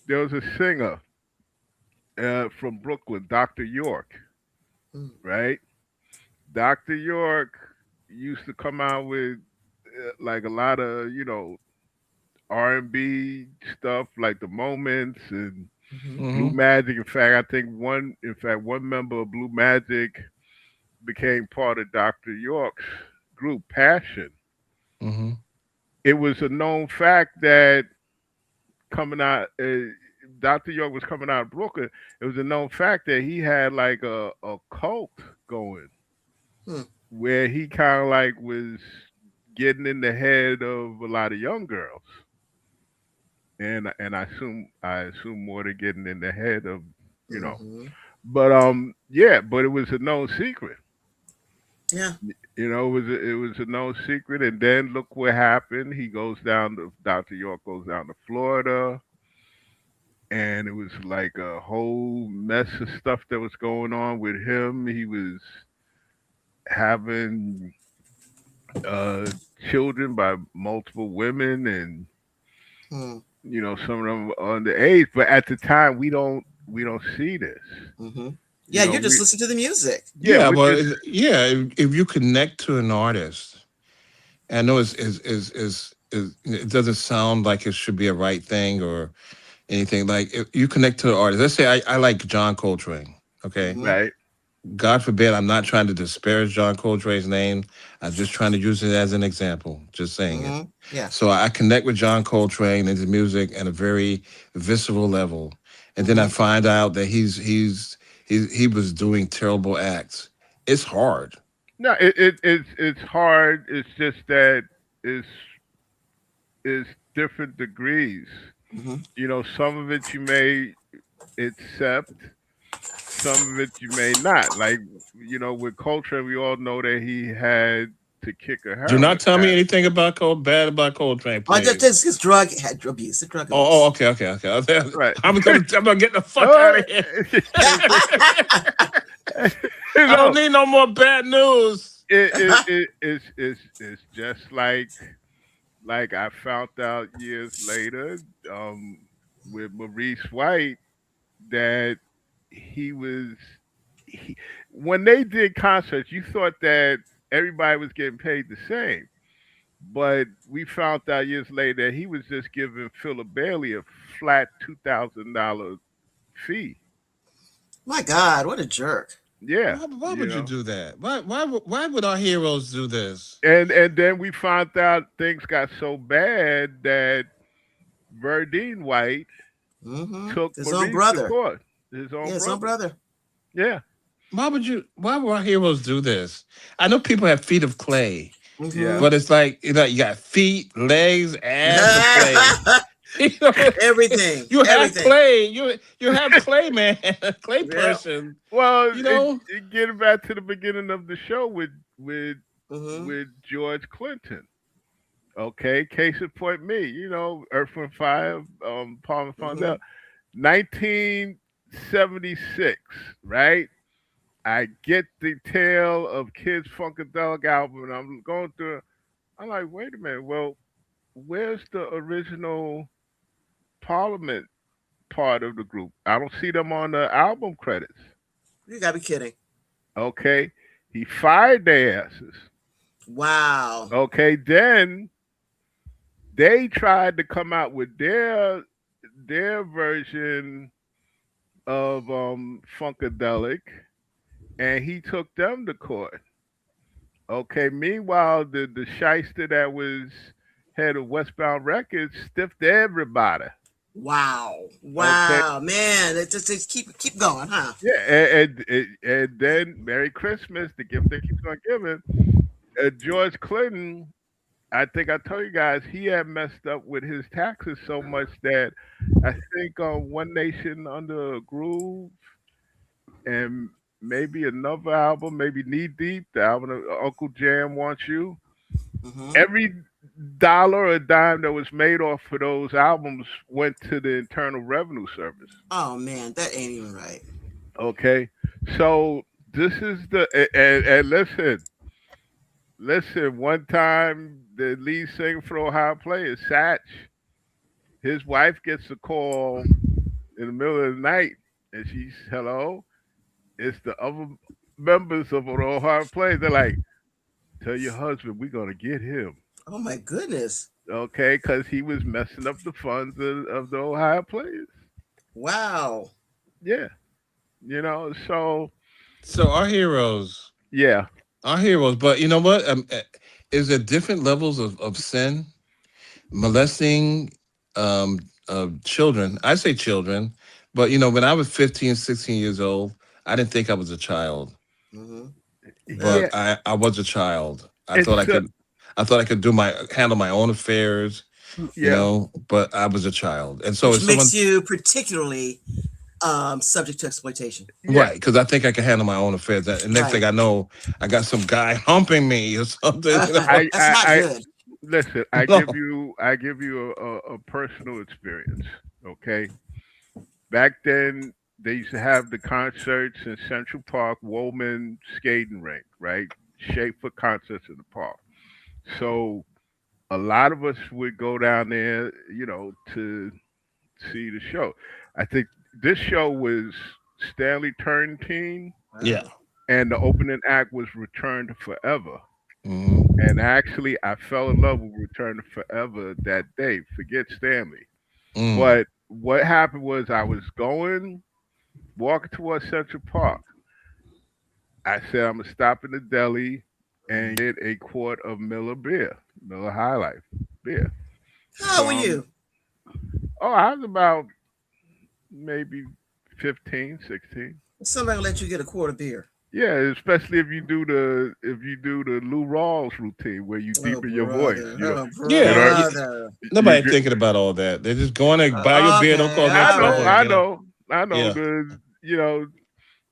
there was a singer from Brooklyn, Dr. York, Mm. right? Dr. York used to come out with like a lot of R&B stuff, like the Moments and Mhm. Blue hmm Magic. In fact, one member of Blue Magic became part of Dr. York's group, Passion. hmm It was a known fact that coming out, Dr. York was coming out of Brooklyn. It was a known fact that he had like a cult going Hmm. where he kind of like was getting in the head of a lot of young girls, and I assume more than getting in the head of you know. Mhm. But yeah, but it was a known secret. Yeah. It was a known secret, and then look what happened. Dr. York goes down to Florida, and it was like a whole mess of stuff that was going on with him. He was having uh children by multiple women, and Hmm. some of them underage. But at the time, we don't see this. Mhm. You Yeah, know, you just we listen to the music. yeah, yeah, we're well, just yeah. If you connect to an artist, I know it doesn't sound like it should be a right thing or anything. Like if you connect to the artist. Let's say I like John Coltrane. Okay, Mhm. right. God forbid, I'm not trying to disparage John Coltrane's name. I'm just trying to use it as an example, just saying it. Mhm. Yeah. So I connect with John Coltrane and his music at a very visceral level. And then I Mhm. find out that he was doing terrible acts. It's hard. No, it's hard. It's just that it's it's different degrees. Mhm. Some of it you may accept, some of it you may not. Like, with culture, we all know that he had to kick a Do heroin not tell me addict. anything bad about Coltrane, Oh, just please. his drug had abuse, the drug Oh, abuse. okay, okay, okay. Right. I'm gonna get the fuck out Oh, of here. I don't no, need no more bad news. it's just like I found out years later, um, with Maurice White, that he was he, when they did concerts, you thought that everybody was getting paid the same. But we found out years later that he was just giving Philip Bailey a flat $2,000 fee. My God, what a jerk. Yeah, Why you would you know. do that? Why would our heroes do this? And then we found out things got so bad that Verdine White Mhm. took His own Maurice to brother. court, his Yeah, own his own brother. brother. Yeah, Why would our heroes do this? I know people have feet of clay, yeah. Mhm. but it's like, you got feet, legs, ass of clay. You know, Everything. you have Everything. clay. You have clay, man, clay Yeah. person. Well, You know, getting back to the beginning of the show with Mhm. with George Clinton. Okay, case in point, me. Earth and Fire, Palmer Fondell, Mhm. 1976, right? I get the Tale of Kids Funkadelic album, and I'm going through. I'm like, wait a minute. Well, where's the original Parliament part of the group? I don't see them on the album credits. You gotta be kidding. Okay, he fired their asses. Wow. Okay, then they tried to come out with their version of Funkadelic, and he took them to court. Okay, meanwhile, the shyster that was head of Westbound Records stiffed everybody. Wow, man! It just keep going, huh? Yeah, and then Merry Christmas, the gift that keeps on giving. George Clinton, I think I told you guys, he had messed up with his taxes so much that I think on One Nation Under a Groove and maybe another album, maybe Knee Deep, the album of Uncle Jam Wants You. Hmm. Every dollar or dime that was made off of those albums went to the Internal Revenue Service. Oh man, that ain't even right. Okay, so this is and listen. One time, the lead singer for Ohio Players, Satch, his wife gets a call in the middle of the night, and she's hello. It's the other members of the Ohio Players. They're like, tell your husband we're gonna get him. Oh my goodness! Okay, because he was messing up the funds of the Ohio Players. Wow. Yeah, so So yeah, our heroes, but you know what? Is there different levels of sin? Molesting children. I say children, but when I was 15, 16 years old, I didn't think I was a child, Hmm. yeah, but I was a child. I it's thought I could handle my own affairs, yeah, but I was a child. And so Which if someone, makes you particularly subject to exploitation. yeah. right, because I think I can handle my own affairs. And next thing Right. I know, I got some guy humping me or something. I, That's not I, good. Listen, No. I give you a personal experience. Okay, back then they used to have the concerts in Central Park, Woolman skating rink, right? Shaped for concerts in the park. So a lot of us would go down there, to see the show. I think this show was Stanley Turrentine, Yeah. Wow. and the opening act was Return to Forever. Mhm. And actually, I fell in love with Return to Forever that day. Forget Stanley. Mm. But what happened was I was walking towards Central Park. I said I'm gonna stop in the deli and get a quart of Miller beer, Miller High Life beer. How So old were you? I was about maybe 15, 16. Somebody will let you get a quart of beer. Yeah, especially if you do the Lou Rawls routine where you Oh deepen your voice. brother. You know, Oh Yeah. you know, brother. you, Nobody thinking about all that. They're just going to buy your beer. Don't Okay. cause no I know, trouble. Okay. I And get out. know, I know. Yeah.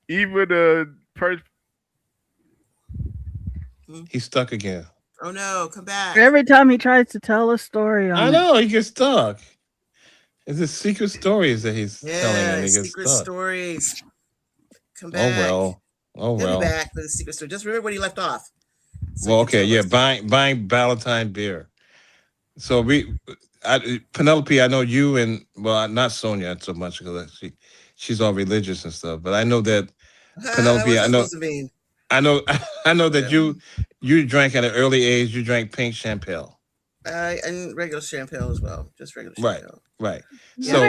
Even the person. He's stuck again. Oh no, come back. Every time he tries to tell a story I on it. know. He gets stuck. It's the secret stories that he's telling, Yeah, and he gets secret stuck. stories. Come Oh back. well. Oh He'll be well. back with a secret story. Just remember when he left off. So Well, you can okay. tell Yeah. us. Buying Valentine beer. So Penelope, I know you and not Sonia so much because she's all religious and stuff. But I know that Penelope, What's that supposed to mean? I know, I know that Yeah. you drank at an early age. You drank pink champagne. And regular champagne as well. Just regular Right. champagne. Right. Yeah. So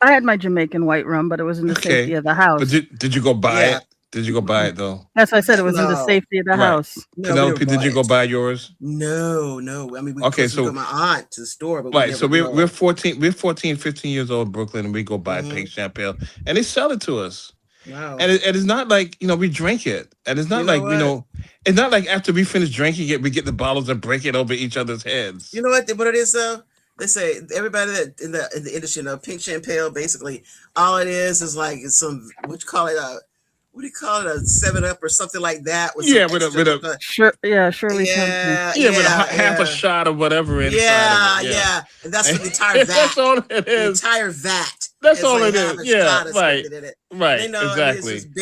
I had my Jamaican white rum, but it was in the safety okay, of the but house. did you go buy Yeah. it? Did you go buy it though? That's why I said it was in the No. safety of the Right. house. No, we never Penelope, did you bought go it. buy yours? No. I mean, of Okay, course we go so with my aunt to the store, but we right, so never we're go. 14, 15 years old in Brooklyn, and we go buy Hmm. pink champagne, and they sell it to us. Wow. And it's not like we drink it, and it's not You know like what? it's not like after we finish drinking it, we get the bottles and break it over each other's heads. You know what it is though? They say everybody that in the industry, pink champagne, basically all it is like some what do you call it, a 7-Up or something like that with some Yeah, with extra. a Sure, yeah, Shirley Temple. yeah, with half a shot of whatever inside of it. Yeah, and that's for the entire vat. That's all it The is. entire vat. That's is all like it half is. a Yeah, shot of right, something in it. right, They know. I mean, exactly, it's just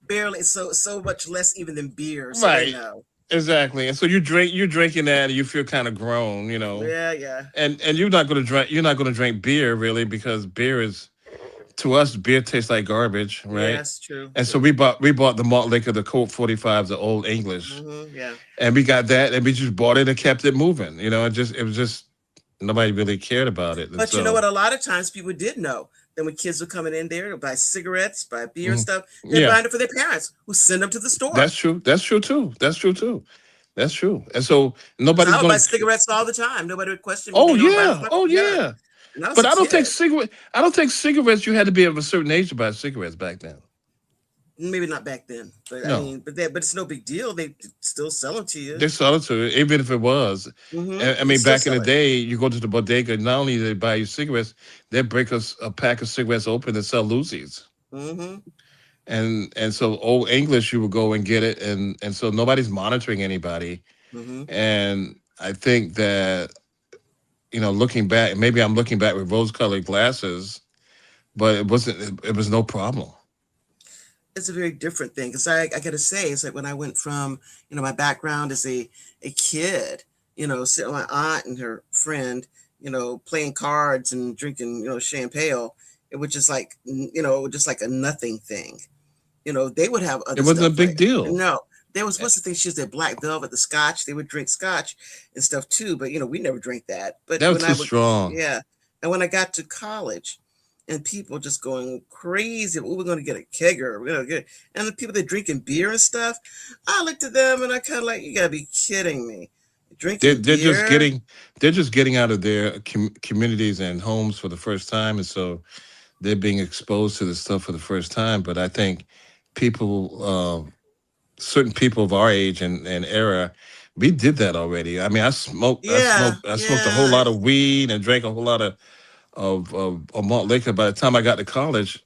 barely. So much less even than beer. So they right, know. exactly. And so you're drinking that, and you feel kind of grown, Yeah. And you're not gonna drink beer really because beer is to us beer tastes like garbage, Yeah, right? that's true. And so we bought the malt liquor, the Colt 45s, the Old English, Yeah. and we got that, and we just bought it and kept it moving. It was just nobody really cared about it. And But you know so, what? A lot of times people did know. Then when kids were coming in there to buy cigarettes, buy beer and Mhm. stuff, they're Yeah, buying it for their parents who send them to the store. that's true. That's true too. That's true too. That's true. And so Because nobody's I would buy going. cigarettes all the time. Nobody would question me. Oh They don't buy them. yeah. Oh Yeah. yeah. when I was But a I don't think kid. cigarette. I don't think cigarettes. You had to be of a certain age to buy cigarettes back then. Maybe not back then, but I No, mean, but it's no big deal. They still sell them to you. they sell it to you, even if it was. I They mean, still back in the sell it. day, you go to the bodega. Not only do they buy you cigarettes, they break us a pack of cigarettes open and sell Lucy's. Mm-hmm. And so old English, you would go and get it, and so nobody's monitoring anybody. Mm-hmm. And I think that looking back, maybe I'm looking back with rose-colored glasses, but it wasn't. It was no problem. It's a very different thing because I gotta say, it's like when I went from my background as a kid, sitting with my aunt and her friend, playing cards and drinking champagne, it was just like just like a nothing thing. They would have It other wasn't a stuff big like deal. no. There was what's the thing? She was their black velvet, the scotch. They would drink scotch and stuff too, but we never drank that. But That was when too I would, strong. yeah, and when I got to college, and people just going crazy, we were going to get a kegger, we're gonna get, and the people that drinking beer and stuff, I looked at them and I kind of like, you gotta be kidding me, They're, drinking they're just beer. getting they're just getting out of their communities and homes for the first time, and so they're being exposed to this stuff for the first time. But I think people, certain people of our age and era, we did that already. I mean, Yeah, I smoked a whole yeah. lot of weed and drank a whole lot of malt liquor. By the time I got to college,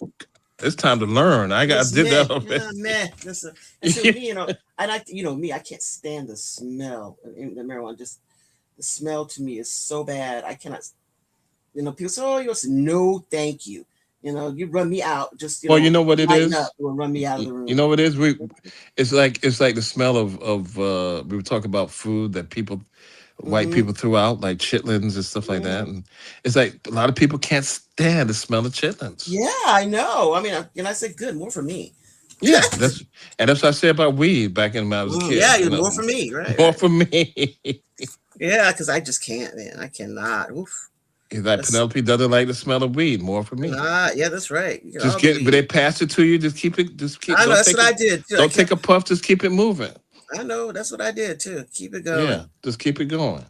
it's time to learn. I It's did meh. that already. Yeah, meh. Listen, and so me, I like me. I can't stand the smell of the marijuana. Just the smell to me is so bad. I cannot. People say, "Oh, you're no, thank you." You run me out. Just Well, you know what it lighten up is. or run me out of the You room. know what it is. It's like the smell of we were talking about food that white Mm-hmm. people threw out, like chitlins and stuff like Mm-hmm. that. And it's like a lot of people can't stand the smell of chitlins. Yeah, I know. I mean, I said good, more for me. Yeah, that's what I said about weed back in when I was a Yeah, kid. more for me. Right, More right. for me. Yeah, because I just can't, man. I cannot. Oof. He's like That's Penelope doesn't like the smell of weed. More for me. not. Yeah, that's right. You get Just all the get, but they weed. pass it to you. Just keep it. Just keep. I know. That's what I did too. I Don't take kept. a puff. Just keep it moving. I know. That's what I did too. Keep it Yeah, going. just keep it going.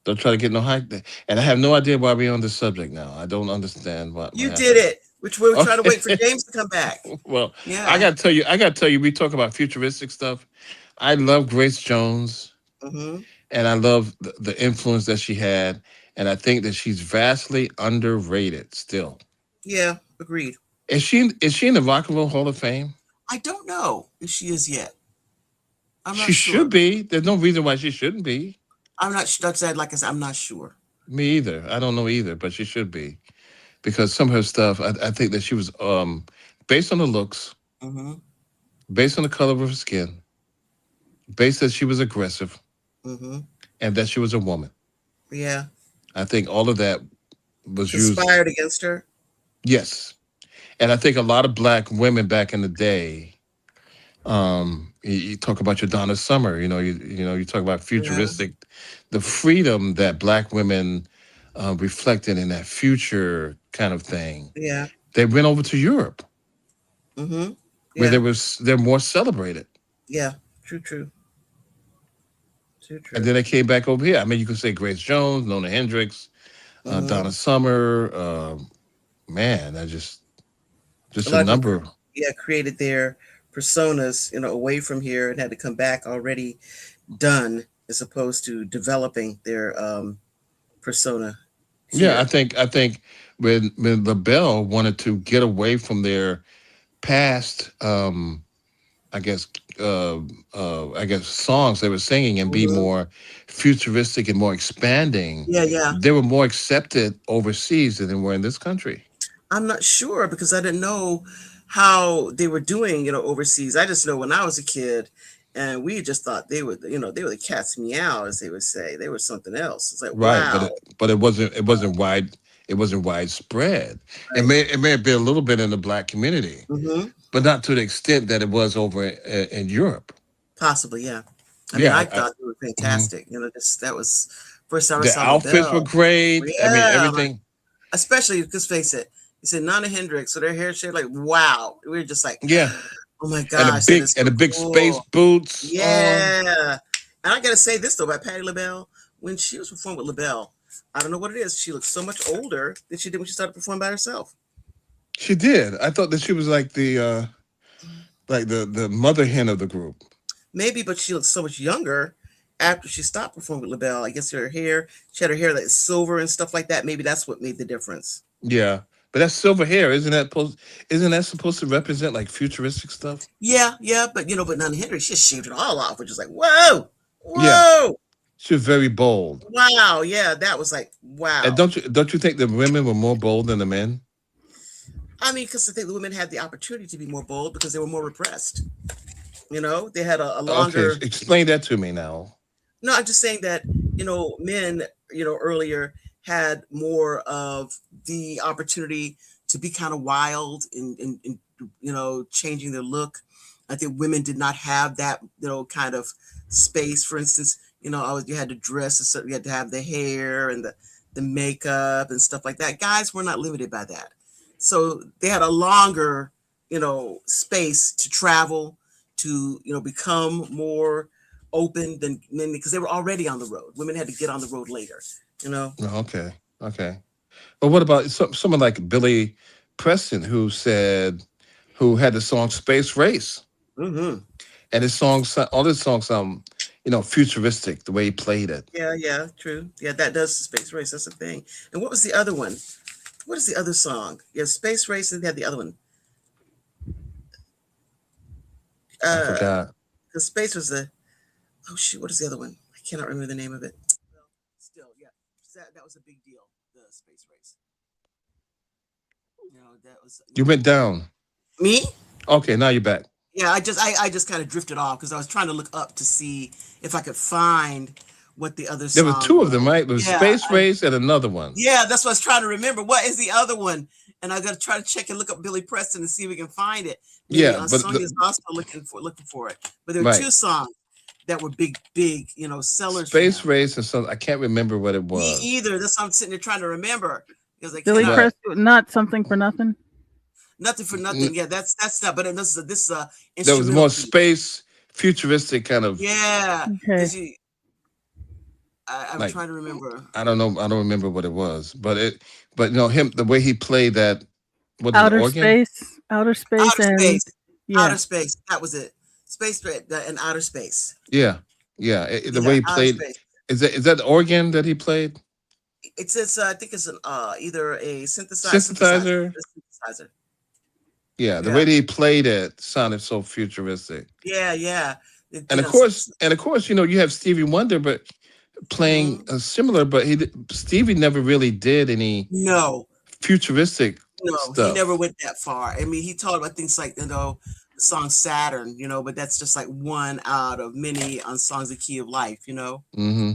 Don't try to get no high. And I have no idea why we're on this subject now. I don't understand what You did happened. it. Which we were trying to wait for Okay. James to come back. Well, I Yeah. gotta tell you. I gotta tell you. We talk about futuristic stuff. I love Grace Jones, Mm-hmm. and I love the influence that she had. And I think that she's vastly underrated still. Yeah. Agreed. Is she in the Rock and Roll Hall of Fame? I don't know if she is yet. I'm not She should sure. be. There's no reason why she shouldn't be. I'm not. That's said. Like I said, I'm not sure. Me either. I don't know either, but she should be because some of her stuff. I think that she was based on the looks, Mm-hmm. based on the color of her skin, based that she was aggressive, Mm-hmm. and that she was a woman. Yeah. I think all of that was used. Conspired against her. Yes, and I think a lot of black women back in the day. You talk about your Donna Summer. You talk about Yeah. futuristic, the freedom that black women reflected in that future kind of thing. Yeah. They went over to Europe Mm-hmm. where Yeah. they're more celebrated, Yeah. True. True. True. and True. then they came back over here. I mean, you could say Grace Jones, Nona Hendrix, Mm-hmm. Donna Summer. Man, I A just a lot of people, number. yeah, created their personas, away from here and had to come back already done, as opposed to developing their persona Yeah, I here. think I think when LaBelle wanted to get away from their past. I guess I guess songs they were singing and be Hmm. more futuristic and more expanding. Yeah, yeah. They were more accepted overseas than they were in this country. I'm not sure because I didn't know how they were doing, overseas. I just know when I was a kid, and we just thought they were the cat's meow, as they would say. They were something else. It's like, Right, but wow, it wasn't wide. It wasn't widespread. right? It may have been a little bit in the black community, Hmm. but not to the extent that it was over in Europe. Possibly, yeah. I mean, Yeah, I thought they were mhm. fantastic. That was first time I The saw outfits were LaBelle. great. I mean, Yeah, everything. especially because face it, you said Nana Hendrix, so their hair shaped like wow. We were just like, Yeah, oh my and the gosh, that is so big space cool. boots on. Yeah. And I gotta say this though about Patti LaBelle, when she was performing with LaBelle, I don't know what it is. She looks so much older than she did when she started performing by herself. She did. I thought that she was like the mother hen of the group. Maybe, but she looks so much younger after she stopped performing with LaBelle. I guess her hair, she had her hair like silver and stuff like that. Maybe that's what made the difference. Yeah, but that's silver hair, isn't that supposed to represent like futuristic stuff? Yeah, yeah, but but Nana Henry, she just shaved it all off, which is like, whoa, Yeah, whoa, she was very bold. wow, yeah, that was like, And wow. don't you think the women were more bold than the men? I mean, because I think the women had the opportunity to be more bold because they were more repressed. They had a Okay, longer. explain that to me now. No, I'm just saying that, men, earlier had more of the opportunity to be kind of wild and changing their look. I think women did not have that, kind of space. For instance, always you had to dress a certain, you had to have the hair and the makeup and stuff like that. Guys were not limited by that. So they had a longer, space to travel, to, become more open than men because they were already on the road. Women had to get on the road later, Oh, okay, okay. But what about someone like Billy Preston, who had the song "Space Race," Mm-hmm. and all his songs sound, futuristic the way he played it. Yeah, yeah, true. Yeah, that does Space Race. That's a thing. And what was the other one? What is the other song? Yeah, Space Race, and they had the other one. I Uh, forgot. the Space was the. Oh shoot, what is the other one? I cannot remember the name of it. Well, still, yeah, that was a big deal. The Space Race. That was You went down. me. Okay, now you're back. Yeah, I just kind of drifted off because I was trying to look up to see if I could find what the other There was song two of was. them, right? There was Yeah, Space Race and another one. yeah, that's what I was trying to remember. What is the other one? And I got to try to check and look up Billy Preston and see if we can find it. Maybe Yeah, but Sonia's also looking for it. But there were right, two songs that were big, sellers for Space him. Race and something. I can't remember what it Me was. either. That's what I'm sitting there trying to remember because I Billy cannot. Right. Preston, not something for nothing. Nothing for nothing. Yeah, that's not. But this There was instrumental more piece. space, futuristic kind of Yeah, Okay. because I'm like trying to remember. I don't know. I don't remember what it was, but him the way he played that. What is it? Outer Organ? space, outer space, Outer and space. yeah. Outer space. That was it. Space and outer space. Yeah, yeah. The way Yeah, he outer played. space. Is that the organ that he played? It's I think it's an either a Synthesizer. synthesizer. Yeah, the way Yeah, that he played it sounded so futuristic. yeah, yeah. And of course, you have Stevie Wonder, but playing similar. But Stevie never really did any no, futuristic no, he never stuff. went that far. I mean, he talked about things like the song Saturn, but that's just like one out of many on songs the Key of Life. Hmm.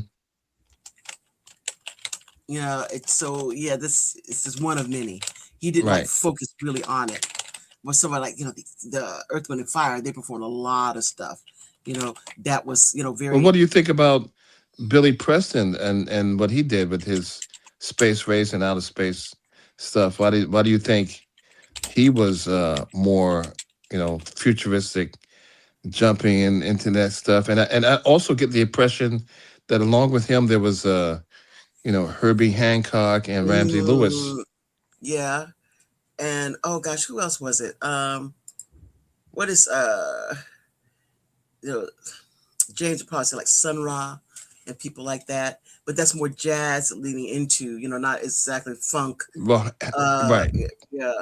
It's so yeah. This is just one of many. He didn't like Right. focus really on it. With somebody like the Earth, Wind and Fire, they performed a lot of stuff. That was Well, very. what do you think about Billy Preston and what he did with his space race and outer space stuff? Why do you think he was more futuristic, jumping into that stuff? And I also get the impression that along with him there was Herbie Hancock and Ramsey Lewis. Mm, yeah, and oh gosh, who else was it? What is you know James would probably say like Sun Ra and people like that, but that's more jazz leaning into not exactly funk. Well, right. Yeah,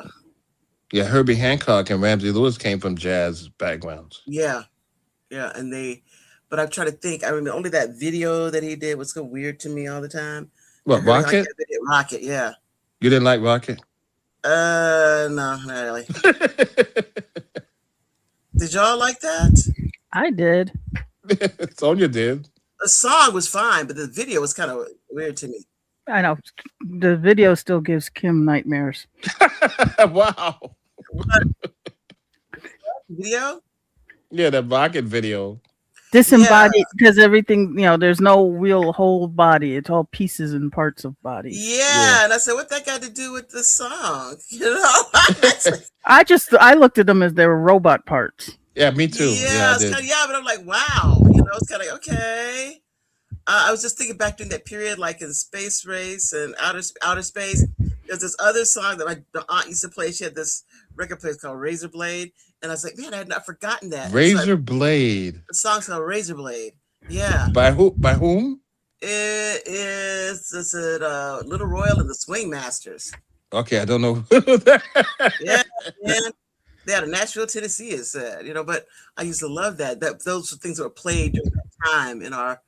Yeah, Herbie Hancock and Ramsey Lewis came from jazz backgrounds. yeah, yeah, and but I'm trying to think. I remember only that video that he did was so weird to me all the time. What, Herbie Hancock Rocket? video, Rocket, yeah. You didn't like Rocket? No, not really. Did y'all like that? I did. Sonia did. The song was fine, but the video was kind of weird to me. I know the video still gives Kim nightmares. Wow. What video? Yeah, that Rocket video. Disembodied because everything, there's no real whole body. It's all pieces and parts of bodies. Yeah, and I said, what that got to do with the song? I looked at them as they were robot parts. Yeah, me too. Yeah, I it's did. kind of, but I'm like, wow, it's kind of okay. I was just thinking back during that period, like in Space Race and Outer Space. There's this other song that my aunt used to play. She had this record player called Razor Blade, and I was like, man, I had not forgotten that. And so Razor Blade. the song's called Razor Blade. Yeah, By who? By whom? it is. Is it Little Royal and the Swing Masters? Okay, I don't know. Yeah, man. They out of Nashville, Tennessee. It said, but I used to love that. Those were things that were played during that time in our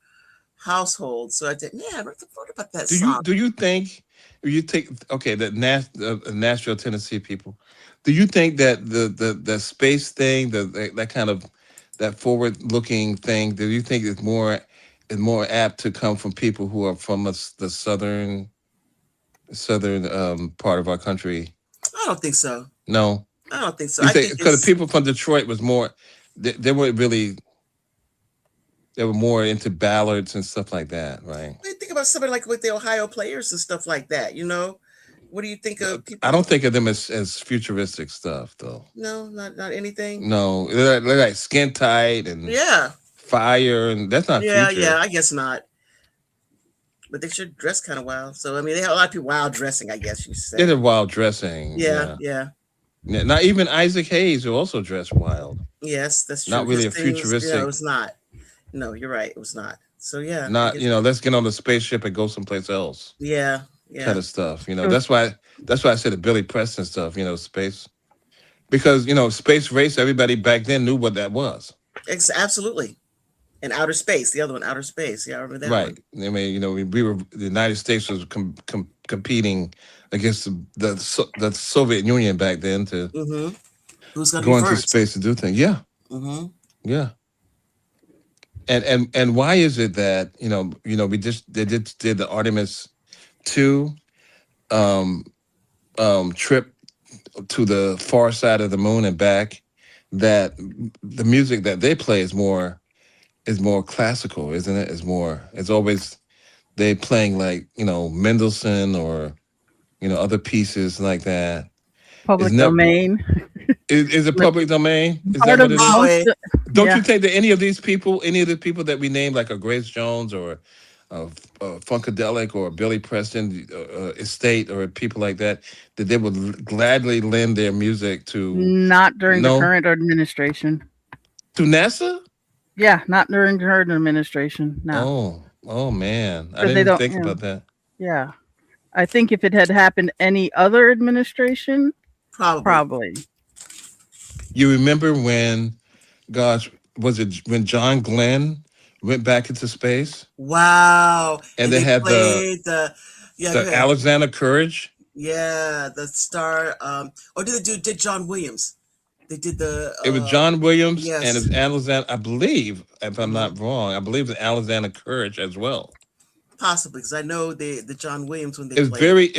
household. So I said, man, I never thought about that song. Do you think you take okay the Nashville, Tennessee people? Do you think that the space thing, that kind of that forward looking thing, do you think is more apt to come from people who are from the southern part of our country? I don't think so. No, I don't think so. you I think because the people from Detroit was more they weren't really. They were more into ballads and stuff like that, right? What do you think about somebody like with the Ohio Players and stuff like that? What do you think of people? I don't think of them as futuristic stuff, though. No, not anything. No, they're like Skin Tight and Yeah, Fire, and that's not yeah, future. yeah. I guess not. But they should dress kind of wild. So I mean, they have a lot of people wild dressing. I guess you say. They did wild dressing. Yeah. Not even Isaac Hayes, who also dressed wild. Yes, that's true. Not really a His things, futuristic. it was not. No, you're right. It was not. So yeah. Not let's get on the spaceship and go someplace else. Yeah. Kind of stuff. That's why I said the Billy Preston stuff. Space, because Space Race. Everybody back then knew what that was. Absolutely. And Outer Space, the other one, Outer Space. Yeah, I remember that. Right. One. I mean, we were the United States was competing against the Soviet Union back then to Who's going go into space to do things. Yeah. Mm-hmm. Yeah. And why is it that we just did the Artemis 2 trip to the far side of the moon and back, that the music that they play is more classical, isn't it? It's always they playing like Mendelssohn or other pieces like that. Public domain. Is it public domain? Is Part that what it is? Don't Yeah. you think that any of the people that we named, like a Grace Jones or Funkadelic or Billy Preston estate or people like that they would gladly lend their music to? Not during the current administration. To NASA? Yeah, not during her administration. No. Oh man, I didn't even think about that. Yeah, I think if it had happened any other administration, probably. You remember when, gosh, was it when John Glenn went back into space? Wow! And they had the Alexander Courage. Yeah, the star. Or did John Williams? They did the. It was John Williams, yes. And it's Alexander. I believe, if I'm not wrong, I believe it's Alexander Courage as well. Possibly, because I know the John Williams when they. It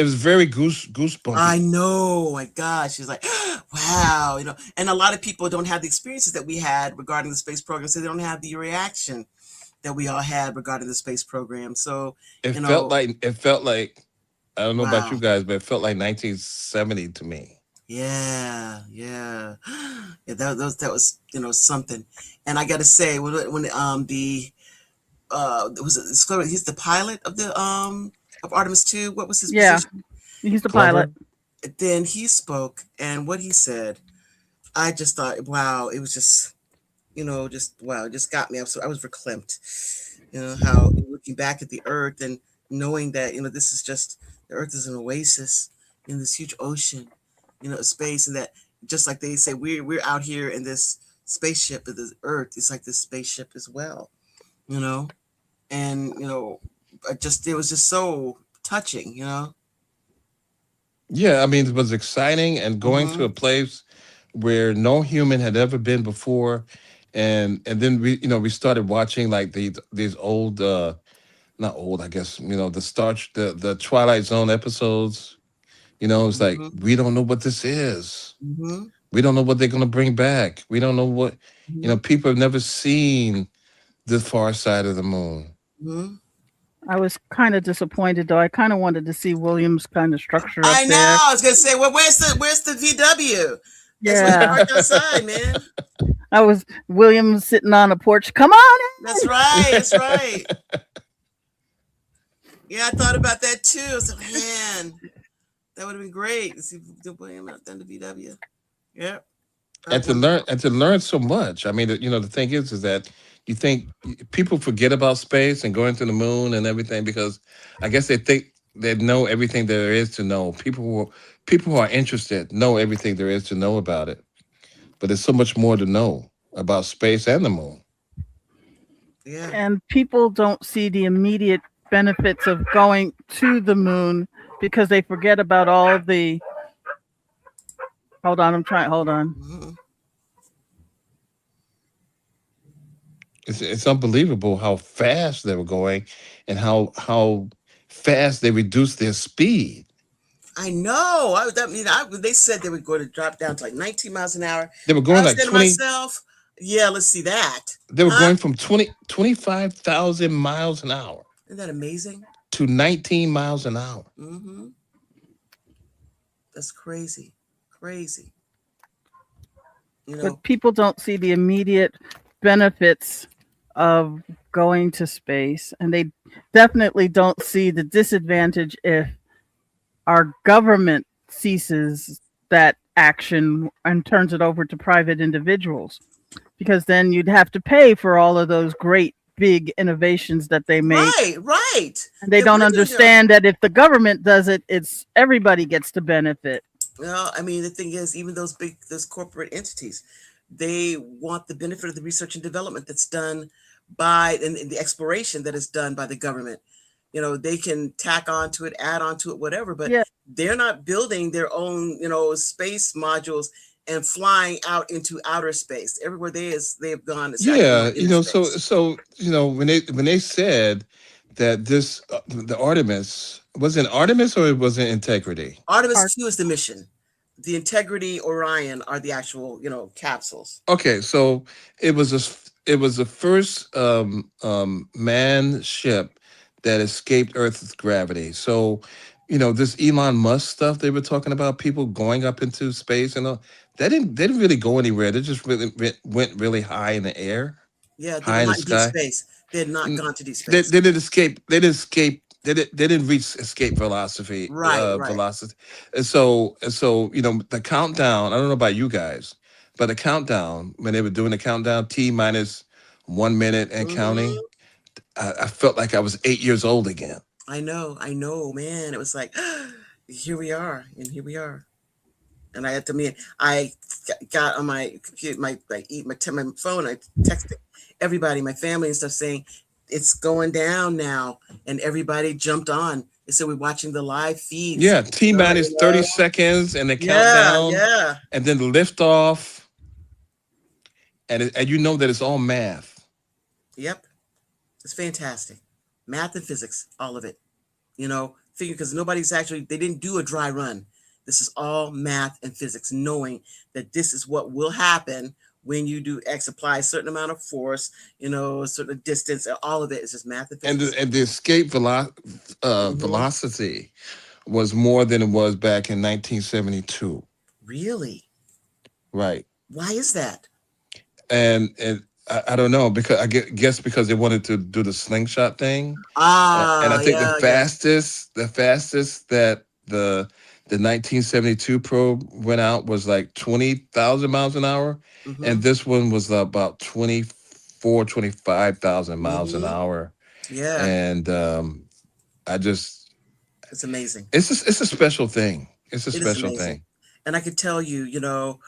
was very goosebumpy. I know, my gosh, she's like, wow, and a lot of people don't have the experiences that we had regarding the space program, so they don't have the reaction that we all had regarding the space program. So it felt like I don't know about you guys, but it felt like 1970 to me. Yeah. That was something. And I got to say, when he's the pilot of the of Artemis 2. What was his position? He's the pilot. Then he spoke, and what he said, I just thought, wow, it was just wow, it just got me. I was verklempt. How looking back at the Earth and knowing that this is just the Earth is an oasis in this huge ocean. Space, and that just like they say, we're out here in this spaceship of the Earth. It's like this spaceship as well, and it was just so touching, Yeah, I mean, it was exciting, and going to a place where no human had ever been before, and then we started watching like these old, not old, I guess, the Twilight Zone episodes. It's like, we don't know what this is. We don't know what they're going to bring back. We don't know what, people have never seen the far side of the moon. I was kind of disappointed, though. I kind of wanted to see Williams' kind of structure up I know. there. I was going to say, well, where's the VW? Yeah. Right outside, man. I was Williams sitting on a porch. Come on in. That's right. Yeah, I thought about that too. So man, that would have been great to see William out there in the VW. Yeah, And to learn so much. I mean, the thing is that you think people forget about space and going to the moon and everything because I guess they think they know everything there is to know. People who are interested know everything there is to know about it, but there's so much more to know about space and the moon. yeah. And people don't see the immediate benefits of going to the moon because they forget about all the. Hold on, hold on. Mm-hmm. It's unbelievable how fast they were going, and how fast they reduced their speed. I know. They said they were going to drop down to like 19 miles an hour. They were I going was like saying to 20. myself, yeah, let's see that. They were Huh? going from 25,000 miles an hour Isn't that amazing? to 19 miles an hour. Mm-hmm. That's crazy. Crazy. You know, But people don't see the immediate benefits of going to space, and they definitely don't see the disadvantage if our government ceases that action and turns it over to private individuals, because then you'd have to pay for all of those great big innovations that they make. right. And they don't understand that if the government does it, it's everybody gets to benefit. Well, I mean, the thing is, even those corporate entities, they want the benefit of the research and development that's done by and the exploration that is done by the government. You know, they can tack onto it, add onto it, whatever, but Yeah. they're not building their own, space modules and flying out into outer space. Everywhere they've gone is Yeah, into space. so when they said that the Artemis was it Artemis or it was it Integrity? Artemis 2 is the mission. The Integrity, Orion are the actual, capsules. Okay, so it was the first manned ship that escaped Earth's gravity. So, this Elon Musk stuff they were talking about, people going up into space and all, they didn't really go anywhere. They just really went really high in the air, Yeah, they high were in the not in deep sky. space. They had not N- gone to deep They, space. they didn't escape. They didn't escape. They didn't reach escape velocity. Right. Velocity. And so the countdown. I don't know about you guys, but the countdown when they were doing the countdown, T minus 1 minute and counting. Hmm. I felt like I was 8 years old again. I know, man. It was like, here we are, and here we are. And I got on my computer, my phone. I texted everybody, my family and stuff, saying it's going down now, and everybody jumped on. They said we're watching the live feeds. Yeah, T minus 30 seconds and the Yeah, countdown, yeah. and then the lift off, and you know that it's all math. Yep. It's fantastic. Math and physics, all of it. Figure because they didn't do a dry run. This is all math and physics, knowing that this is what will happen when you do X, apply a certain amount of force, a certain distance, all of it is just math and And physics. the escape velocity was more than it was back in 1972. Really? Right. Why is that? And I don't know, because I guess because they wanted to do the slingshot thing. And I think Yeah. the fastest that the 1972 probe went out was like 20,000 miles an hour, Mm-hmm. and this one was about 25,000 miles an Mm-hmm. hour. Yeah. And it's amazing. It's a special thing. It's a It is special amazing. thing. And I could tell you,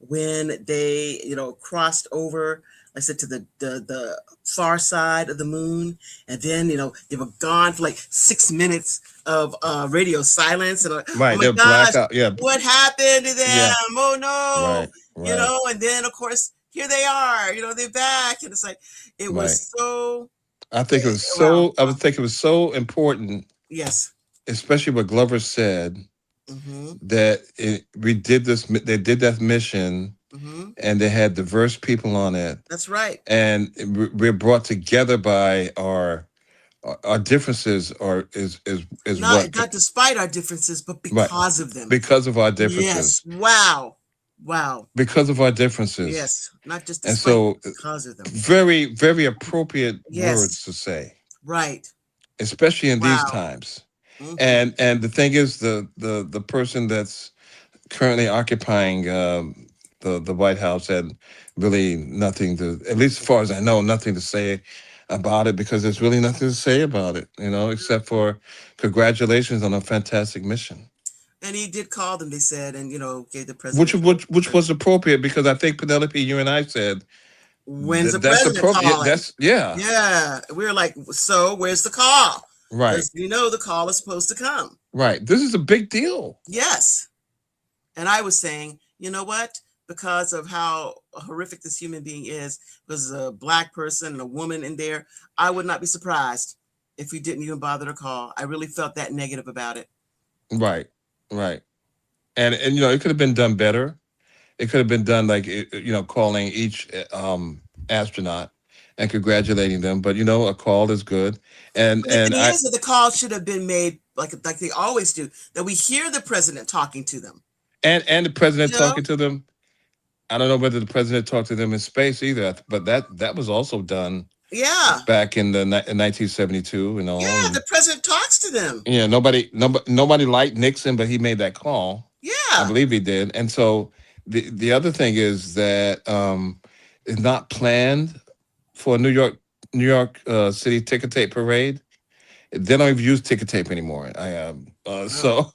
when they, crossed over, like I said, to the far side of the moon, and then, they were gone for like 6 minutes of radio silence, and Right, oh my they're gosh, blackout. Yeah, what happened to them? yeah, Oh no, right, and then of course here they are, they're back, and it's like it right. was so. I think it was Wow. I would think it was so important, Yes. especially what Glover said, Mm-hmm. that we did this. They did that mission, Mm-hmm. and they had diverse people on it. That's right. And we're brought together by our differences, or is not despite our differences, but because of them. Because of our differences. Yes. Wow. Because of our differences. Yes. Not just despite, and so because of them. Very, very appropriate words to say. Right. especially in these Wow. times. Hmm. And the thing is, the person that's currently occupying the White House had really nothing to, at least as far as I know, nothing to say about it, because there's really nothing to say about it, except for congratulations on a fantastic mission, And he did call them, they said, and gave the which president. which was appropriate, because I think Penelope, you and I said When's the that's president appropriate. calling? That's yeah, Yeah, we were like, so where's the call? right, Because the call is supposed to come. right. This is a big deal. Yes. And I was saying, you know what? Because of how horrific this human being is, there's a black person and a woman in there, I would not be surprised if he didn't even bother to call. I really felt that negative about it. Right, right. And it could have been done better. It could have been done like calling each astronaut and congratulating them. But a call is good. And But the and thing I is that the call should have been made like they always do, that we hear the president talking to them. and the president You know? talking to them. I don't know whether the president talked to them in space either, but that was also done Yeah. back in 1972 and all. Yeah, And the president talks to them. yeah, nobody liked Nixon, but he made that call. I Yeah. believe he did. And so the other thing is that it's not planned for a New York City ticker tape parade. They don't even use ticker tape anymore. Oh. So,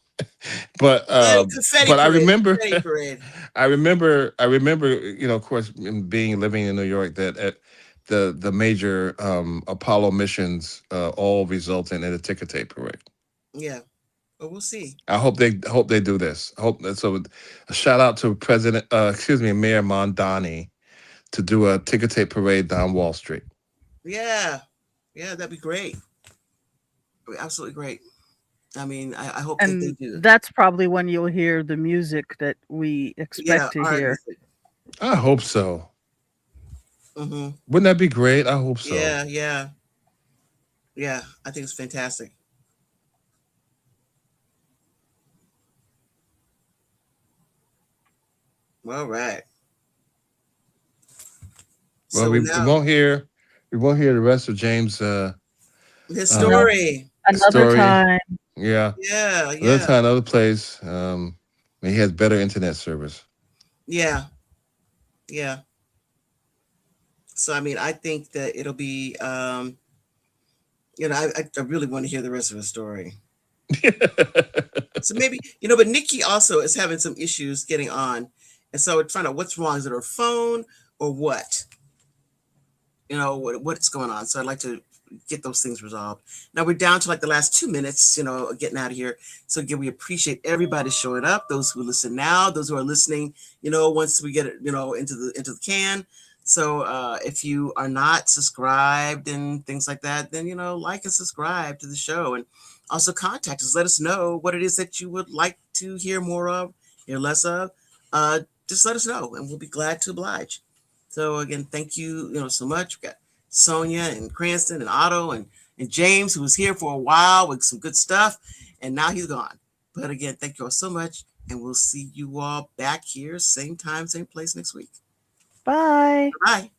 but Confetti but I parade. remember, Confetti parade. I remember, of course, living in New York, that the major Apollo missions all resulting in a ticker tape parade. Yeah. But we'll see. I hope they do this. I hope that, so. A shout out to Mayor Mondani to do a ticker tape parade down Wall Street. Yeah. Yeah, that'd be great. Absolutely great. I mean, I hope that they And do. that's probably when you'll hear the music that we Yeah. expect to All right. hear. I hope so. Mm-hmm. Wouldn't that be great? I hope so. Yeah. Yeah. Yeah. I think it's fantastic. All right. Well, So we now won't hear the rest of James' his No, story. another story. time. Yeah, Yeah. another Yeah. time, another place. He has better internet service. Yeah. Yeah. So I mean, I think that it'll be I really want to hear the rest of the story. So maybe, but Nikki also is having some issues getting on. And so we're trying to what's wrong. Is it her phone or what? What's going on. So I'd like to get those things resolved. Now we're down to like the last 2 minutes, getting out of here. So again, we appreciate everybody showing up, those who listen now, those who are listening, once we get it, into the can. So if you are not subscribed and things like that, then like and subscribe to the show, and also contact us. Let us know what it is that you would like to hear more of, hear less of. Just let us know, and we'll be glad to oblige. So again, thank you, so much. We've got Sonia and Cranston and Otto and James, who was here for a while with some good stuff, and now he's gone. But again, thank you all so much, and we'll see you all back here, same time, same place next week. Bye. Bye.